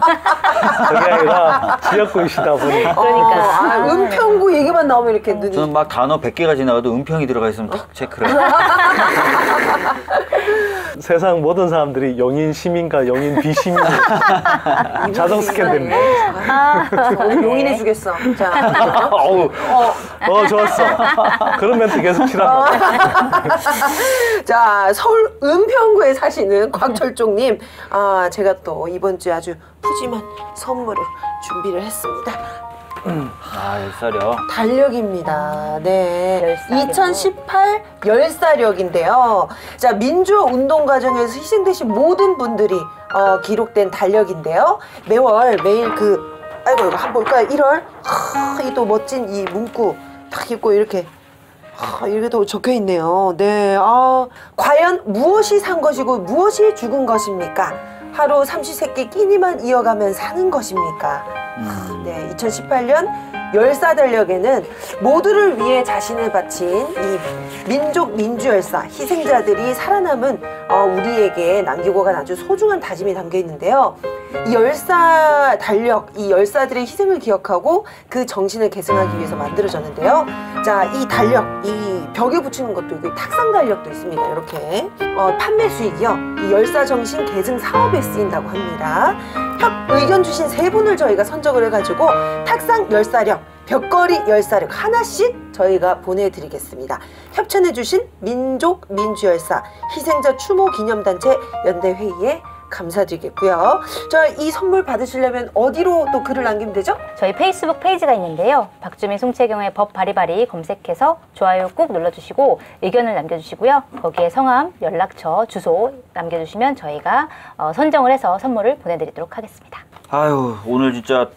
그게 아니라 지역구이시다 보니. 그러니까. 은평구 얘기만 나오면 이렇게 눈이. 저는 막 단어 100개가 지나가도 은평이 들어가 있으면 탁 체크를 해요. 세상 모든 사람들이 영인 시민과 영인 비시민 자동 스캔됩니다. 오늘 용인해 주겠어. 자, 어우, 좋았어. 그런 멘트 계속 치라고. 자, 서울 은평구에 사시는 곽철종님, 제가 또 이번 주에 아주 푸짐한 선물을 준비를 했습니다. 열사려. 달력입니다. 네. 열사력. 2018 열사력인데요. 자, 민주운동 과정에서 희생되신 모든 분들이 기록된 달력인데요. 매일 아이고, 이거 한번 볼까요? 1월. 이 또 멋진 이 문구 딱 입고 이렇게. 이게 또 적혀 있네요. 네. 과연 무엇이 산 것이고 무엇이 죽은 것입니까? 하루 삼시세끼 끼니만 이어가면 사는 것입니까? 네, 2018년 열사달력에는 모두를 위해 자신을 바친 이 민족 민주열사 희생자들이 살아남은 우리에게 남기고 간 아주 소중한 다짐이 담겨 있는데요. 이 열사달력, 이 열사들의 희생을 기억하고 그 정신을 계승하기 위해서 만들어졌는데요. 자, 이 달력, 이 벽에 붙이는 것도 있고 탁상달력도 있습니다. 이렇게 판매 수익이요, 이 열사 정신 계승 사업에 쓰인다고 합니다. 의견 주신 세 분을 저희가 선정을 해가지고 탁상 열사력, 벽걸이 열사력 하나씩 저희가 보내드리겠습니다. 협찬해주신 민족 민주열사 희생자 추모 기념단체 연대회의에 감사드리겠고요. 이 선물 받으시려면 어디로 또 글을 남기면 되죠? 저희 페이스북 페이지가 있는데요. 박주민 송채경의 법 바리바리 검색해서 좋아요 꾹 눌러주시고 의견을 남겨주시고요. 거기에 성함, 연락처, 주소 남겨주시면 저희가 선정을 해서 선물을 보내드리도록 하겠습니다. 아유, 오늘 진짜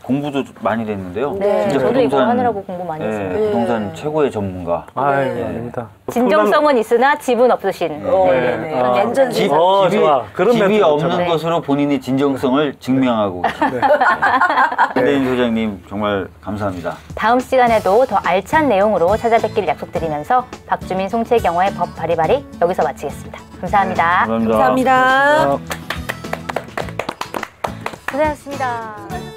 공부도 많이 됐는데요. 네, 진짜 저도 이거 하느라고 공부 많이 했습니다. 부동산 최고의 전문가. 아닙니다. 진정성은 있으나 집은 없으신. 네. 완전 집, 좋아. 그런 집이 멘트 없는 좋죠. 것으로 본인의 진정성을 증명하고 계십니다. 김대인 소장님 정말 감사합니다. 다음 시간에도 더 알찬 내용으로 찾아뵙기를 약속드리면서 박주민 송채경의 법 바리바리 여기서 마치겠습니다. 감사합니다. 감사합니다. 고생하셨습니다.